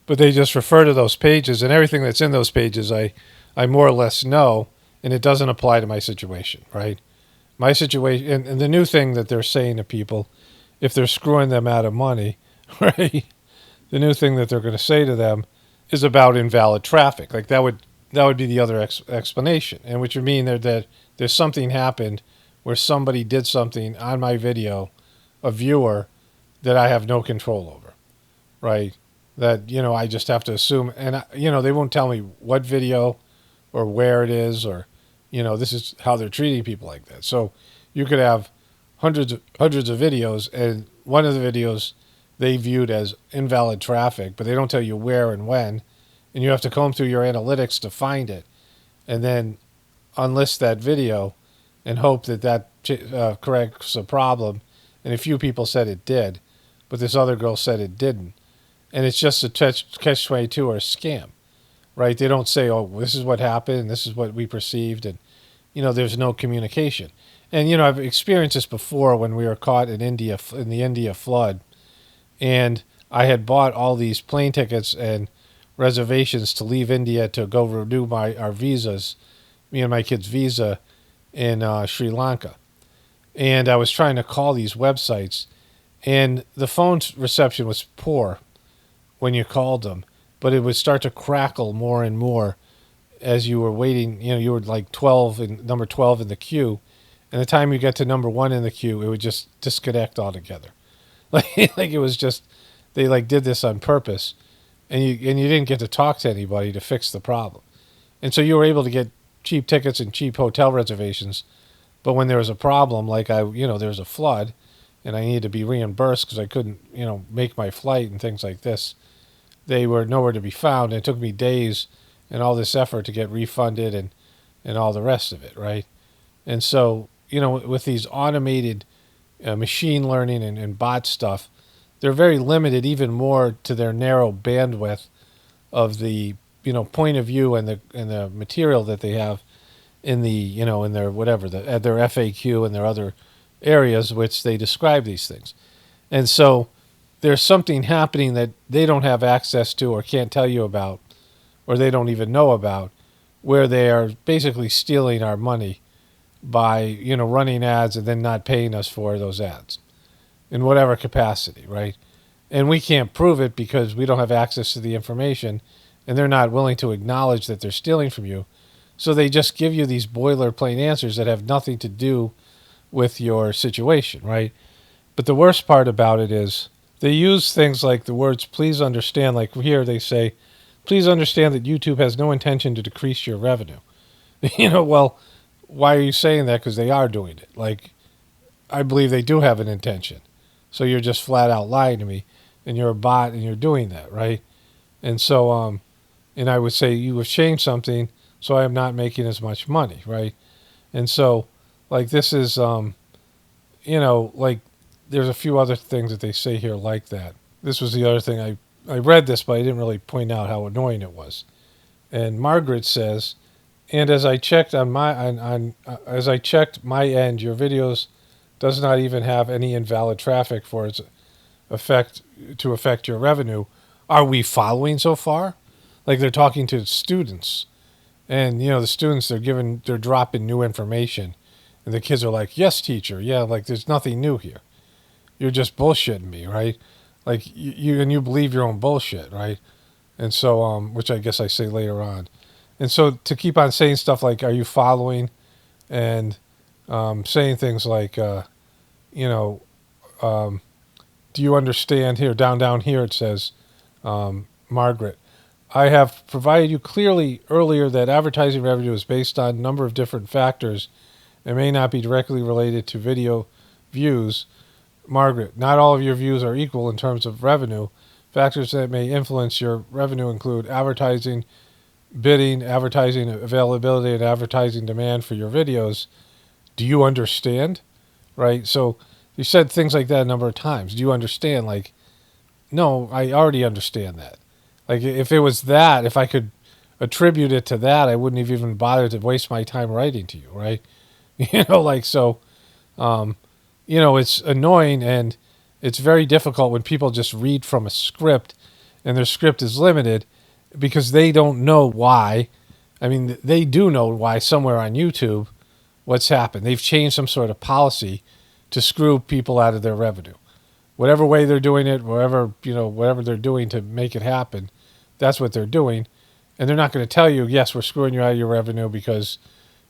But they just refer to those pages, and everything that's in those pages I more or less know, and it doesn't apply to my situation, right? My situation, and the new thing that they're saying to people, if they're screwing them out of money, right? The new thing that they're going to say to them is about invalid traffic. Like that would be the other explanation, and which would mean that there's something happened where somebody did something on my video, a viewer, that I have no control over, right? That I just have to assume, and they won't tell me what video or where it is, or this is how they're treating people like that. So you could have hundreds of videos, and one of the videos they viewed as invalid traffic, but they don't tell you where and when, and you have to comb through your analytics to find it, and then unlist that video and hope that corrects a problem. And a few people said it did, but this other girl said it didn't. And it's just a catch-22 or a scam, right? They don't say, oh, this is what happened, this is what we perceived, and, there's no communication. And, I've experienced this before when we were caught in India, in the India flood, and I had bought all these plane tickets and reservations to leave India to go renew our visas, me and my kid's visa in Sri Lanka. And I was trying to call these websites, and the phone reception was poor when you called them, but it would start to crackle more and more as you were waiting. You were like number 12 in the queue, and the time you get to number 1 in the queue, it would just disconnect altogether. Like it was just, they like did this on purpose, and you didn't get to talk to anybody to fix the problem. And so you were able to get cheap tickets and cheap hotel reservations, but when there was a problem, like there was a flood, and I needed to be reimbursed because I couldn't, make my flight and things like this, they were nowhere to be found. And it took me days and all this effort to get refunded and all the rest of it, right? And so, with these automated machine learning and bot stuff, they're very limited, even more to their narrow bandwidth of the, point of view and the material that they have in the, in their whatever, their FAQ and their other areas which they describe these things. And so there's something happening that they don't have access to or can't tell you about, or they don't even know about, where they are basically stealing our money by, running ads and then not paying us for those ads in whatever capacity, right? And we can't prove it because we don't have access to the information, and they're not willing to acknowledge that they're stealing from you. So they just give you these boilerplate answers that have nothing to do with your situation, right? But the worst part about it is they use things like the words, please understand, like here they say, please understand that YouTube has no intention to decrease your revenue. Well, why are you saying that? Because they are doing it. Like, I believe they do have an intention. So you're just flat out lying to me, and you're a bot, and you're doing that, right? And so, and I would say you have changed something, so I am not making as much money, right? And so, like, this is, like, there's a few other things that they say here like that. This was the other thing. I read this, but I didn't really point out how annoying it was. And Margaret says, and as I checked as I checked my end, your videos does not even have any invalid traffic for its affect your revenue. Are we following so far? Like they're talking to students, and the students they're dropping new information, and the kids are like, "Yes, teacher, yeah." Like there's nothing new here. You're just bullshitting me, right? Like you believe your own bullshit, right? And so, which I guess I say later on. And so to keep on saying stuff like, are you following? And saying things like, do you understand here, down here it says, Margaret. I have provided you clearly earlier that advertising revenue is based on a number of different factors and may not be directly related to video views. Margaret, not all of your views are equal in terms of revenue. Factors that may influence your revenue include advertising, bidding, advertising availability, and advertising demand for your videos. Do you understand? Right? So you said things like that a number of times. Do you understand? Like, no, I already understand that. Like, if it was that, if I could attribute it to that, I wouldn't have even bothered to waste my time writing to you, right? Like, so, um, it's annoying and it's very difficult when people just read from a script and their script is limited because they don't know why. I mean, they do know why somewhere on YouTube what's happened. They've changed some sort of policy to screw people out of their revenue. Whatever way they're doing it, whatever they're doing to make it happen, that's what they're doing. And they're not going to tell you, yes, we're screwing you out of your revenue because,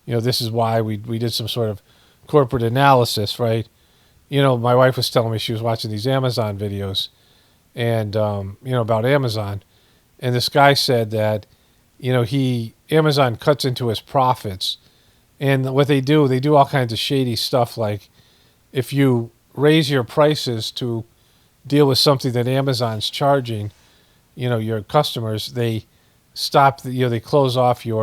this is why we did some sort of corporate analysis, right? My wife was telling me she was watching these Amazon videos and, about Amazon. And this guy said that, Amazon cuts into his profits. And what they do all kinds of shady stuff. Like if you raise your prices to deal with something that Amazon's charging, your customers, they stop, they close off they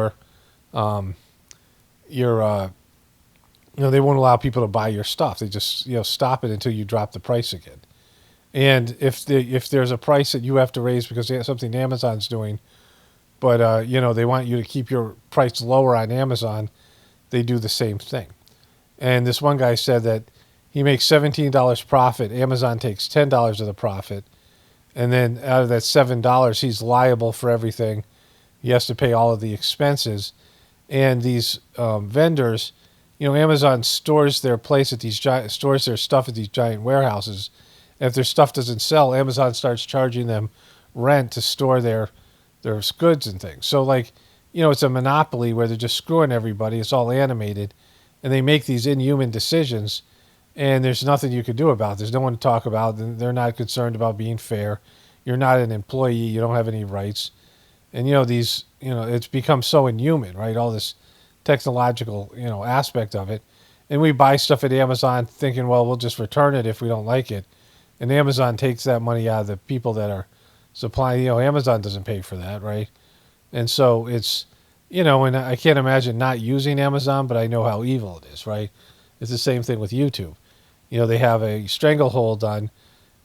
won't allow people to buy your stuff. They just, stop it until you drop the price again. And if there's a price that you have to raise because they have something Amazon's doing, but, they want you to keep your price lower on Amazon, they do the same thing. And this one guy said that he makes $17 profit. Amazon takes $10 of the profit. And then out of that $7, he's liable for everything. He has to pay all of the expenses. And these vendors, Amazon stores their stores their stuff at these giant warehouses. And if their stuff doesn't sell, Amazon starts charging them rent to store their goods and things. So it's a monopoly where they're just screwing everybody. It's all animated. And they make these inhuman decisions. And there's nothing you can do about it. There's no one to talk about. They're not concerned about being fair. You're not an employee. You don't have any rights. And, it's become so inhuman, right? All this technological, aspect of it. And we buy stuff at Amazon thinking, well, we'll just return it if we don't like it. And Amazon takes that money out of the people that are supplying. Amazon doesn't pay for that, right? And so it's, and I can't imagine not using Amazon, but I know how evil it is, right? It's the same thing with YouTube. They have a stranglehold on,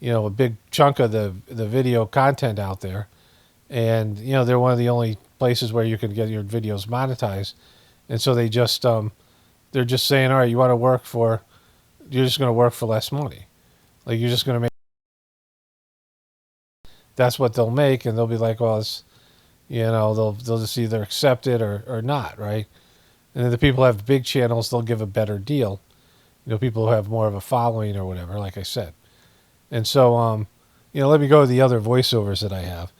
a big chunk of the video content out there. And, they're one of the only places where you can get your videos monetized. And so they just, they're just saying, all right, you're just going to work for less money. Like you're just going to make, that's what they'll make. And they'll be like, well, it's, they'll just either accept it or not, right? And then the people who have big channels, they'll give a better deal. People who have more of a following or whatever, like I said. And so, let me go to the other voiceovers that I have.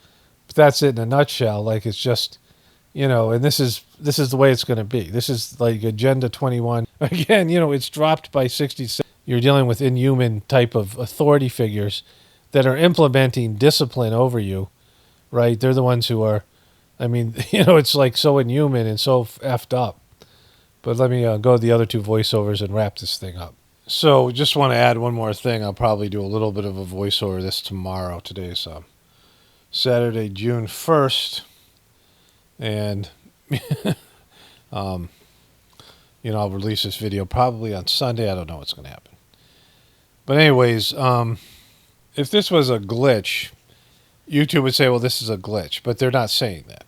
But that's it in a nutshell. Like it's just, and this is the way it's going to be. This is like Agenda 21. Again, it's dropped by 66. You're dealing with inhuman type of authority figures that are implementing discipline over you, right? They're the ones who are, it's like so inhuman and so effed up. But let me go to the other two voiceovers and wrap this thing up. So just want to add one more thing. I'll probably do a little bit of a voiceover this tomorrow. Today's Saturday, June 1st. And, I'll release this video probably on Sunday. I don't know what's going to happen. But anyways, if this was a glitch, YouTube would say, well, this is a glitch. But they're not saying that.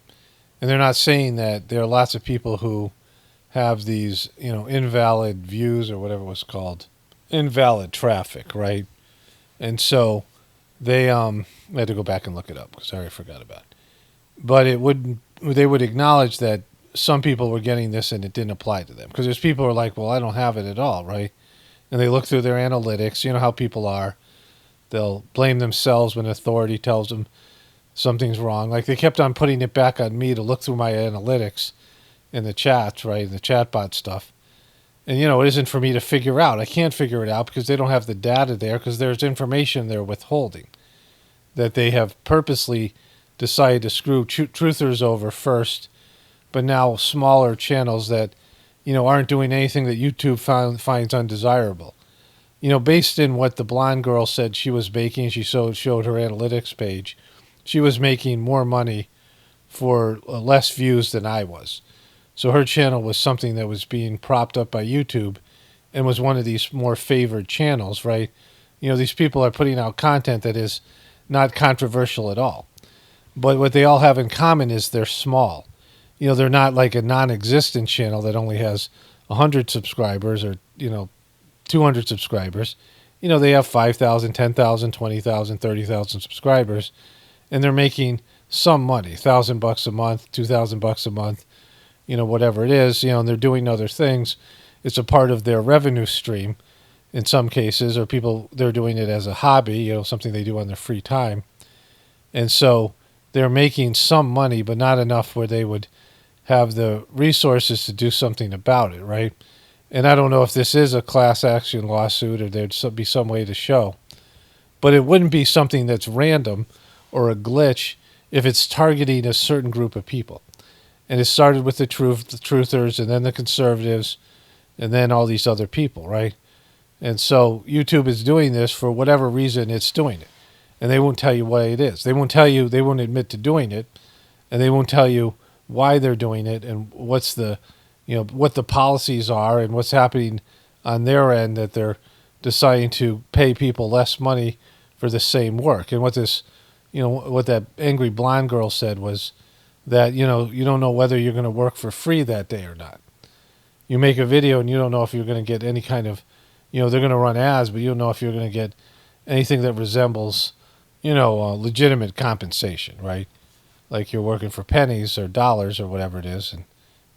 And they're not saying that there are lots of people who have these, invalid views or whatever it was called, invalid traffic, right? And so they I had to go back and look it up because I already forgot about it. But they would acknowledge that some people were getting this and it didn't apply to them because there's people who are like, well, I don't have it at all, right? And they look through their analytics. You know how people are. They'll blame themselves when authority tells them something's wrong. Like they kept on putting it back on me to look through my analytics in the chats, right? The chatbot stuff. And, it isn't for me to figure out. I can't figure it out because they don't have the data there because there's information they're withholding that they have purposely decided to screw truthers over first, but now smaller channels that, aren't doing anything that YouTube finds undesirable. Based in what the blonde girl said she was making, she showed her analytics page, she was making more money for less views than I was. So her channel was something that was being propped up by YouTube and was one of these more favored channels, right? These people are putting out content that is not controversial at all. But what they all have in common is they're small. They're not like a non-existent channel that only has 100 subscribers or, 200 subscribers. They have 5,000, 10,000, 20,000, 30,000 subscribers, and they're making some money, $1,000 a month, $2,000 a month, whatever it is, and they're doing other things. It's a part of their revenue stream in some cases, or they're doing it as a hobby, something they do on their free time. And so they're making some money, but not enough where they would have the resources to do something about it, right? And I don't know if this is a class action lawsuit or there'd be some way to show. But it wouldn't be something that's random or a glitch if it's targeting a certain group of people. And it started with the truthers and then the conservatives and then all these other people, right? And so YouTube is doing this for whatever reason it's doing it. And they won't tell you what it is. They won't admit to doing it. And they won't tell you why they're doing it and what's what the policies are and what's happening on their end that they're deciding to pay people less money for the same work. And what what that angry blonde girl said was that, you don't know whether you're going to work for free that day or not. You make a video and you don't know if you're going to get any kind of, they're going to run ads, but you don't know if you're going to get anything that resembles, legitimate compensation, right? Like you're working for pennies or dollars or whatever it is, and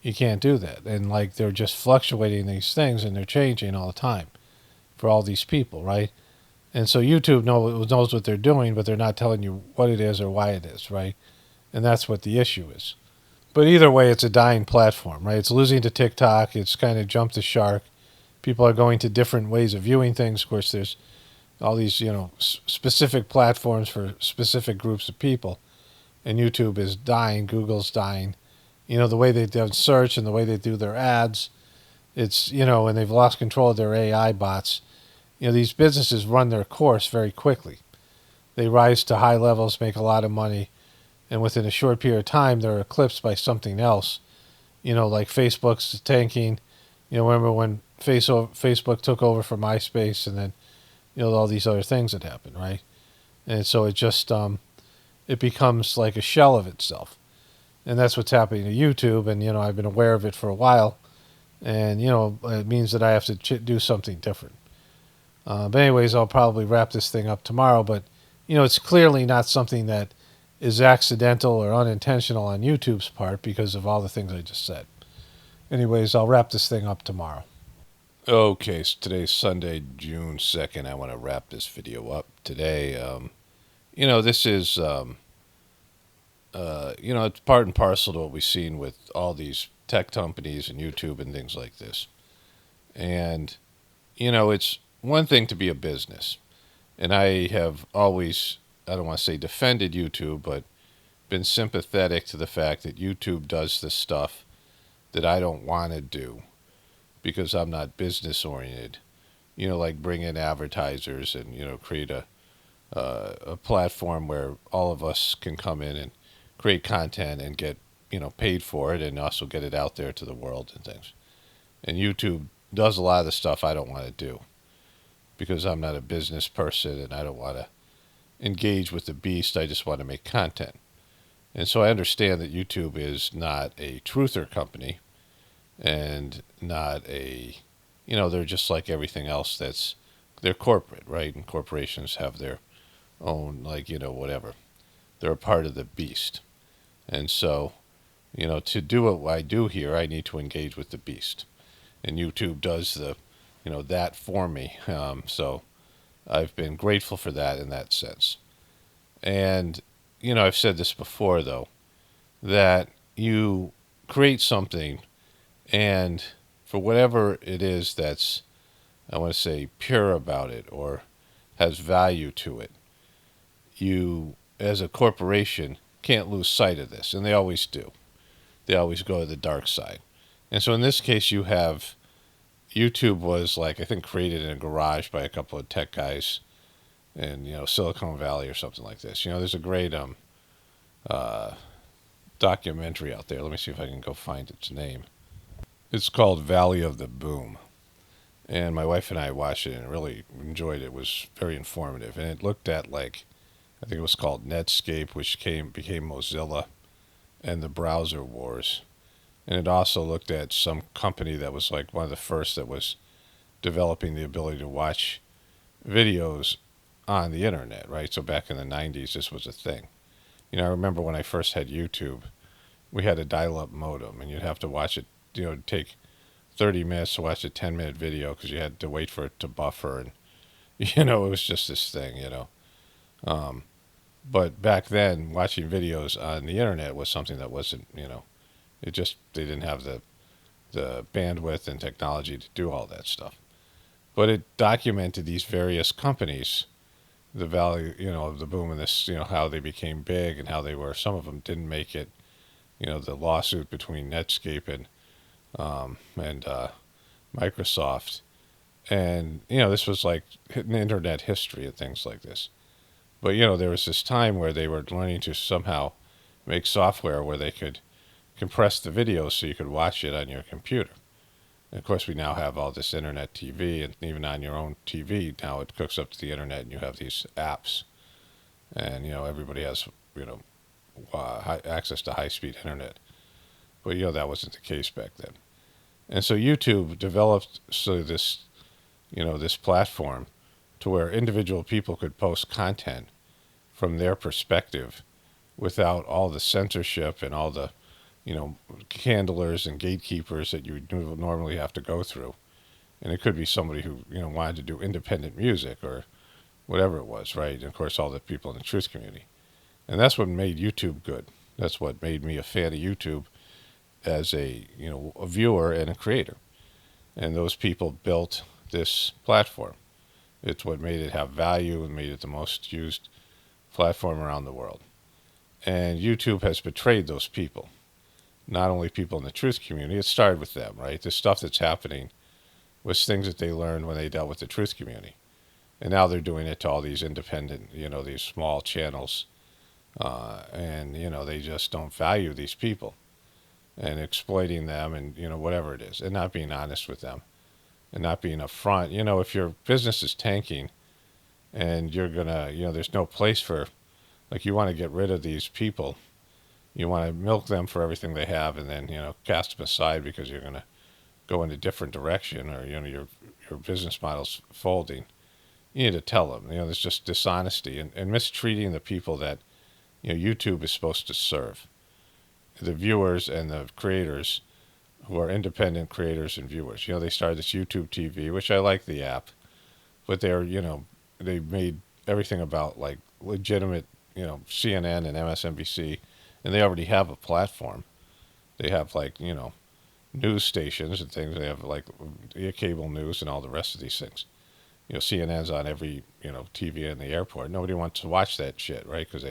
you can't do that. And like they're just fluctuating these things and they're changing all the time for all these people, right? And so YouTube knows what they're doing, but they're not telling you what it is or why it is, right? And that's what the issue is. But either way, it's a dying platform, right? It's losing to TikTok. It's kind of jumped the shark. People are going to different ways of viewing things. Of course, there's all these, specific platforms for specific groups of people. And YouTube is dying. Google's dying. The way they do search and the way they do their ads, it's, and they've lost control of their AI bots. These businesses run their course very quickly. They rise to high levels, make a lot of money, and within a short period of time, they're eclipsed by something else. Like Facebook's tanking. Remember when Facebook took over for MySpace, and then, all these other things that happened, right? And so it just, it becomes like a shell of itself. And that's what's happening to YouTube, and, I've been aware of it for a while, and, it means that I have to do something different. But anyways, I'll probably wrap this thing up tomorrow, but, it's clearly not something that is accidental or unintentional on YouTube's part because of all the things I just said. Anyways, I'll wrap this thing up tomorrow. Okay, so today's Sunday, June 2nd. I want to wrap this video up today. This is, it's part and parcel to what we've seen with all these tech companies and YouTube and things like this. And, it's one thing to be a business. And I have always, I don't want to say defended YouTube, but been sympathetic to the fact that YouTube does this stuff that I don't want to do because I'm not business oriented. Like bring in advertisers and, create a platform where all of us can come in and create content and get, paid for it and also get it out there to the world and things. And YouTube does a lot of the stuff I don't want to do because I'm not a business person and I don't want to engage with the beast. I just want to make content. And so I understand that YouTube is not a truther company and not a, they're just like everything else they're corporate, right? And corporations have their own, whatever. They're a part of the beast. And so, to do what I do here, I need to engage with the beast. And YouTube does that for me. So I've been grateful for that in that sense. And, I've said this before, though, that you create something and for whatever it is that's, I want to say, pure about it or has value to it, you, as a corporation, can't lose sight of this, and they always do. They always go to the dark side. And so in this case, you have YouTube was like, I think, created in a garage by a couple of tech guys in, Silicon Valley or something like this. There's a great uh, documentary out there. Let me see if I can go find its name. It's called Valley of the Boom. And my wife and I watched it and really enjoyed it. It was very informative. And it looked at, like, I think it was called Netscape, which became Mozilla, and the browser wars. And it also looked at some company that was like one of the first that was developing the ability to watch videos on the internet, right? So back in the 90s, this was a thing. I remember when I first had YouTube, we had a dial-up modem, and you'd have to watch it, it'd take 30 minutes to watch a 10-minute video because you had to wait for it to buffer. And, it was just this thing, But back then, watching videos on the internet was something that wasn't, they didn't have the bandwidth and technology to do all that stuff. But it documented these various companies, the value, of the boom and this, how they became big and how they were. Some of them didn't make it. The lawsuit between Netscape and Microsoft, and this was like internet history and things like this. But there was this time where they were learning to somehow make software where they could compress the video so you could watch it on your computer. And of course, we now have all this internet TV, and even on your own TV now it hooks up to the internet, and you have these apps, and everybody has access to high-speed internet. But that wasn't the case back then. And so YouTube developed this platform to where individual people could post content from their perspective without all the censorship and all the handlers and gatekeepers that you would normally have to go through. And it could be somebody who wanted to do independent music or whatever it was, right? And of course, all the people in the truth community. And that's what made YouTube good. That's what made me a fan of YouTube as a viewer and a creator. And those people built this platform. It's what made it have value and made it the most used platform around the world. And YouTube has betrayed those people. Not only people in the truth community, it started with them, right? The stuff that's happening was things that they learned when they dealt with the truth community. And now they're doing it to all these independent, these small channels. And they just don't value these people and exploiting them and, whatever it is, and not being honest with them and not being upfront. If your business is tanking and you're going to, there's no place for, like, you want to get rid of these people. You want to milk them for everything they have and then, cast them aside because you're going to go in a different direction or, your business model's folding. You need to tell them, there's just dishonesty and mistreating the people that, YouTube is supposed to serve. The viewers and the creators who are independent creators and viewers. They started this YouTube TV, which I like the app, but they're, they made everything about like legitimate, CNN and MSNBC, and they already have a platform. They have like, news stations and things. They have like cable news and all the rest of these things. CNN's on every, TV in the airport. Nobody wants to watch that shit, right? Because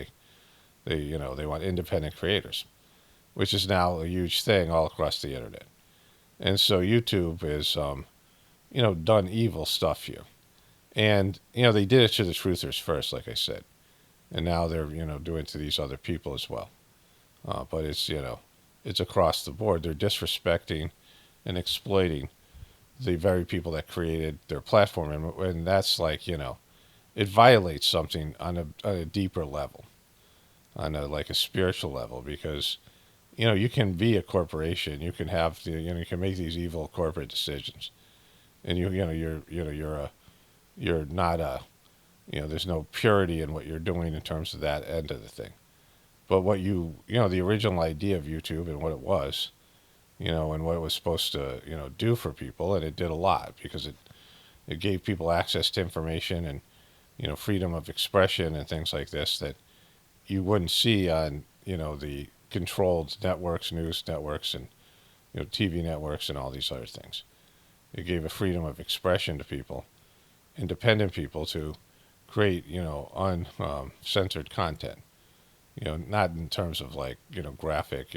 they want independent creators, which is now a huge thing all across the internet. And so YouTube is, done evil stuff here. And, they did it to the truthers first, like I said. And now they're, doing it to these other people as well. But it's, it's across the board. They're disrespecting and exploiting the very people that created their platform. And that's like, it violates something on a deeper level, on a spiritual level, because you can be a corporation, you can have you can make these evil corporate decisions, and you're not there's no purity in what you're doing in terms of that end of the thing. But what the original idea of YouTube and what it was, and what it was supposed to do for people, and it did a lot because it gave people access to information and freedom of expression and things like this that you wouldn't see on the controlled networks, news networks, and TV networks and all these other things. It gave a freedom of expression to people, independent people, to create uncensored content. not in terms of like, graphic,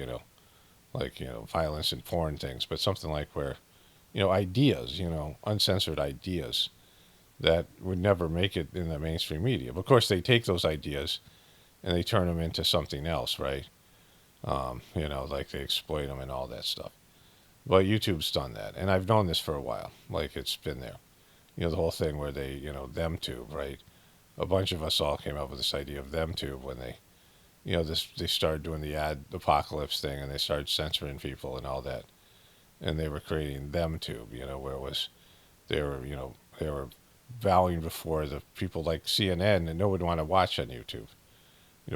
like, violence and porn things, but something like where, ideas, uncensored ideas that would never make it in the mainstream media. Of course, they take those ideas and they turn them into something else, right? Like they exploit them and all that stuff. But YouTube's done that, and I've known this for a while. Like it's been there. The whole thing where they, them tube, right? A bunch of us all came up with this idea of them tube when they, they started doing the ad apocalypse thing and they started censoring people and all that, and they were creating them tube, where it was they were vowing before the people like CNN and no one would want to watch on YouTube.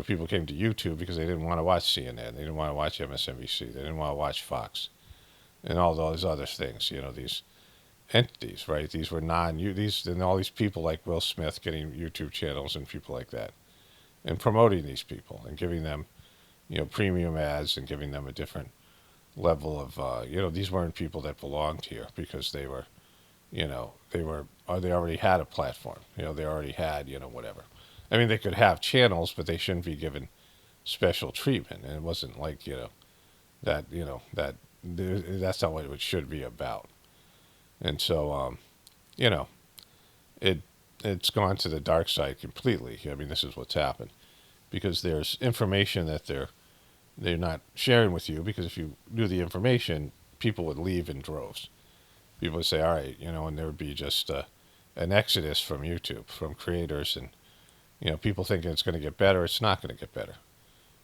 People came to YouTube because they didn't want to watch CNN, they didn't want to watch MSNBC, they didn't want to watch Fox, and all those other things. These entities, right? These were these and all these people like Will Smith getting YouTube channels and people like that, and promoting these people and giving them, premium ads and giving them a different level of, these weren't people that belonged here because they were, they already had a platform, they already had, whatever. I mean, they could have channels, but they shouldn't be given special treatment. And it wasn't like, that's not what it should be about. And so, you know, it it's gone to the dark side completely. I mean, this is what's happened because there's information that they're not sharing with you, because if you knew the information, people would leave in droves. People would say, all right, and there would be just an exodus from YouTube, from creators, and people thinking it's going to get better. It's not going to get better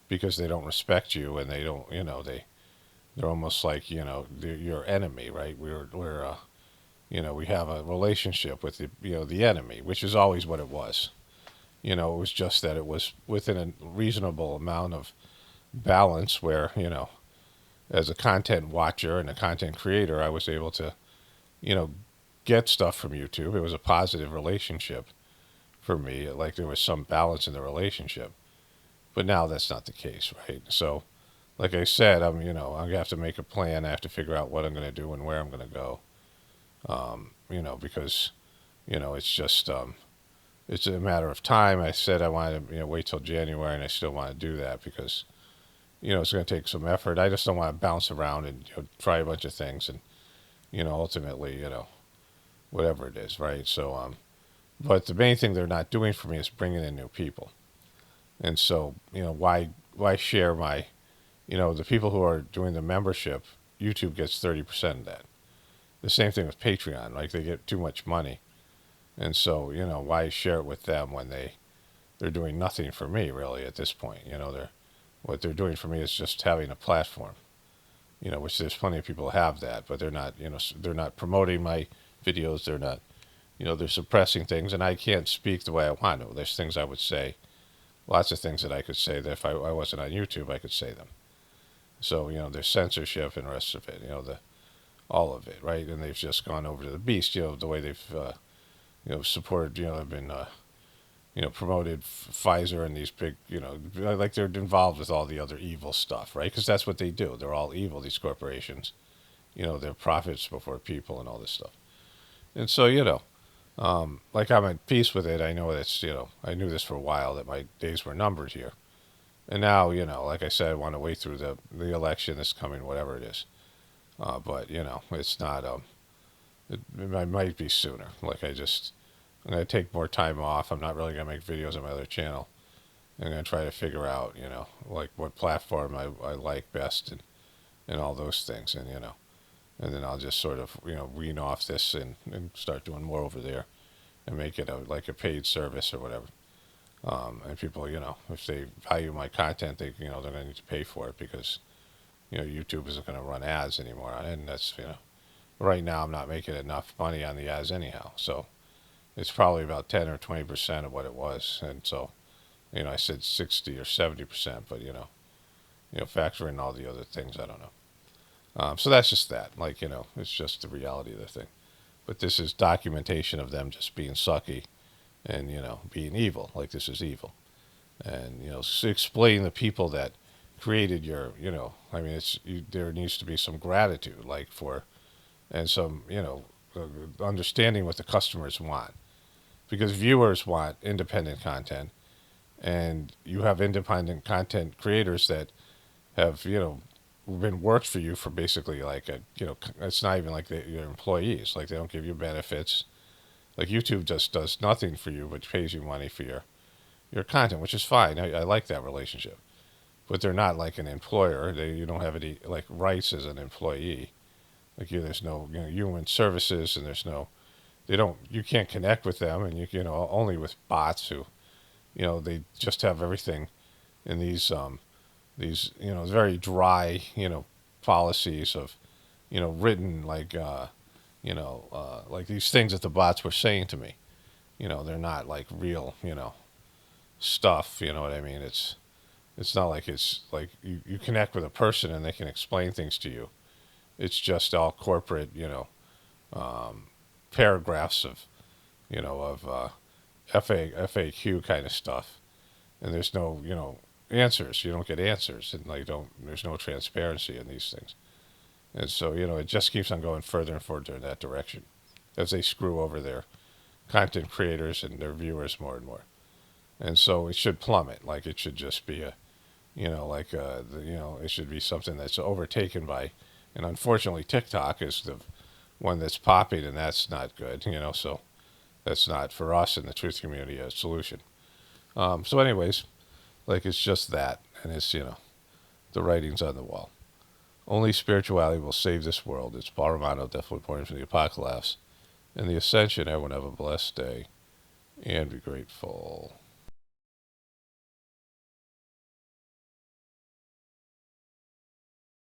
because they don't respect you, and they don't, they're almost like, they're your enemy, right? We have a relationship with the enemy, which is always what it was. It was just that it was within a reasonable amount of balance where, as a content watcher and a content creator, I was able to, get stuff from YouTube. It was a positive relationship for me. Like there was some balance in the relationship. But now that's not the case, right? So, like I said, I'm going to have to make a plan. I have to figure out what I'm going to do and where I'm going to go. Because, it's just, it's a matter of time. I said I wanted to, wait till January, and I still want to do that because, it's going to take some effort. I just don't want to bounce around and try a bunch of things and, ultimately, whatever it is, right? So, but the main thing they're not doing for me is bringing in new people. And so, why share my, the people who are doing the membership, YouTube gets 30% of that. The same thing with Patreon, like they get too much money. And so, why share it with them when they're doing nothing for me really at this point? What they're doing for me is just having a platform, which there's plenty of people who have that, but they're not, they're not promoting my videos. They're not, they're suppressing things, and I can't speak the way I want to. There's things I would say, lots of things that I could say that if I wasn't on YouTube, I could say them. So, there's censorship and the rest of it, all of it, right? And they've just gone over to the beast, the way they've, supported, have been, promoted Pfizer and these big, like they're involved with all the other evil stuff, right? Because that's what they do. They're all evil, these corporations. They're profits before people and all this stuff. And so, like I'm at peace with it. I know that's, I knew this for a while that my days were numbered here. And now, like I said, I want to wait through the election that's coming, whatever it is. But, it's not, it might be sooner. Like I'm going to take more time off. I'm not really going to make videos on my other channel. I'm going to try to figure out, like what platform I like best and all those things. And, and then I'll just sort of, wean off this and start doing more over there and make it like a paid service or whatever. And people, if they value my content, they're going to need to pay for it because, YouTube isn't going to run ads anymore. And that's, right now I'm not making enough money on the ads anyhow. So it's probably about 10 or 20% of what it was. And so, I said 60 or 70%, but, factor in all the other things, I don't know. So that's just that. Like, it's just the reality of the thing. But this is documentation of them just being sucky and, being evil. Like this is evil. And, explain the people that created your, I mean, there needs to be some gratitude, like and some, understanding what the customers want. Because viewers want independent content and you have independent content creators that have, been worked for you for basically like it's not even like you're employees. Like they don't give you benefits. Like YouTube just does nothing for you, but pays you money for your content, which is fine. I like that relationship, but they're not like an employer. You don't have any like rights as an employee. Like there's no human services, and there's no they don't you can't connect with them, and only with bots who they just have everything in these very dry policies of written like these things that the bots were saying to me. They're not like real stuff. You know what I mean? It's not like it's like you connect with a person and they can explain things to you. It's just all corporate paragraphs of FAQ kind of stuff, and there's no answers. You don't get answers, and there's no transparency in these things. And so it just keeps on going further and further in that direction as they screw over their content creators and their viewers more and more. And so it should plummet. Like it should just be it should be something that's overtaken by, and unfortunately TikTok is the one that's popping, and that's not good. So that's not for us in the truth community a solution. So anyways, like it's just that, and it's the writing's on the wall. Only spirituality will save this world. It's Paul Romano, definitely pointing from the Apocalypse and the Ascension. Everyone have a blessed day and be grateful.